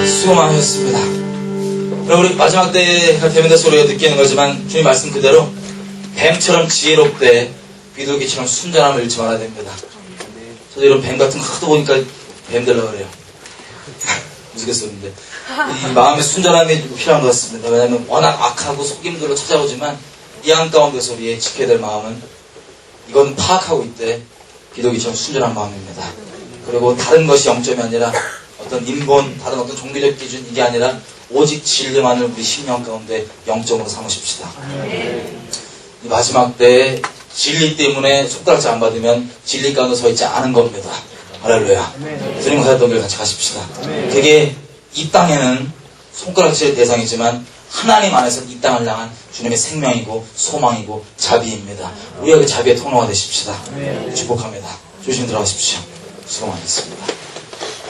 수고 많으셨습니다. 그럼 우리 마지막 때가 되면 돼서 우리가 느끼는 거지만 주님 말씀 그대로 뱀처럼 지혜롭되 비둘기처럼 순전함을 잃지 말아야 됩니다. 저도 이런 뱀 같은 거 하도 보니까 뱀 되려고 그래요. 무섭겠었는데 이 마음의 순전함이 필요한 것 같습니다. 왜냐하면 워낙 악하고 속임들로 찾아오지만 이 한가운데서 우리의 지켜야 될 마음은 이건 파악하고 있대 비둘기처럼 순전한 마음입니다. 그리고 다른 것이 0점이 아니라 어떤 인본, 다른 어떤 종교적 기준 이게 아니라 오직 진리만을 우리 심령 가운데 0점으로 삼으십시다. 이 마지막 때에 진리 때문에 손가락질 안 받으면 진리 가운데 서 있지 않은 겁니다. 할렐루야. 주님 가셨던 길 같이 가십시다. 그게 이 땅에는 손가락질의 대상이지만 하나님 안에서 이 땅을 향한 주님의 생명이고 소망이고 자비입니다. 우리가 그 자비의 통로가 되십시다. 축복합니다. 조심히 들어가십시오. 수고 많으셨습니다.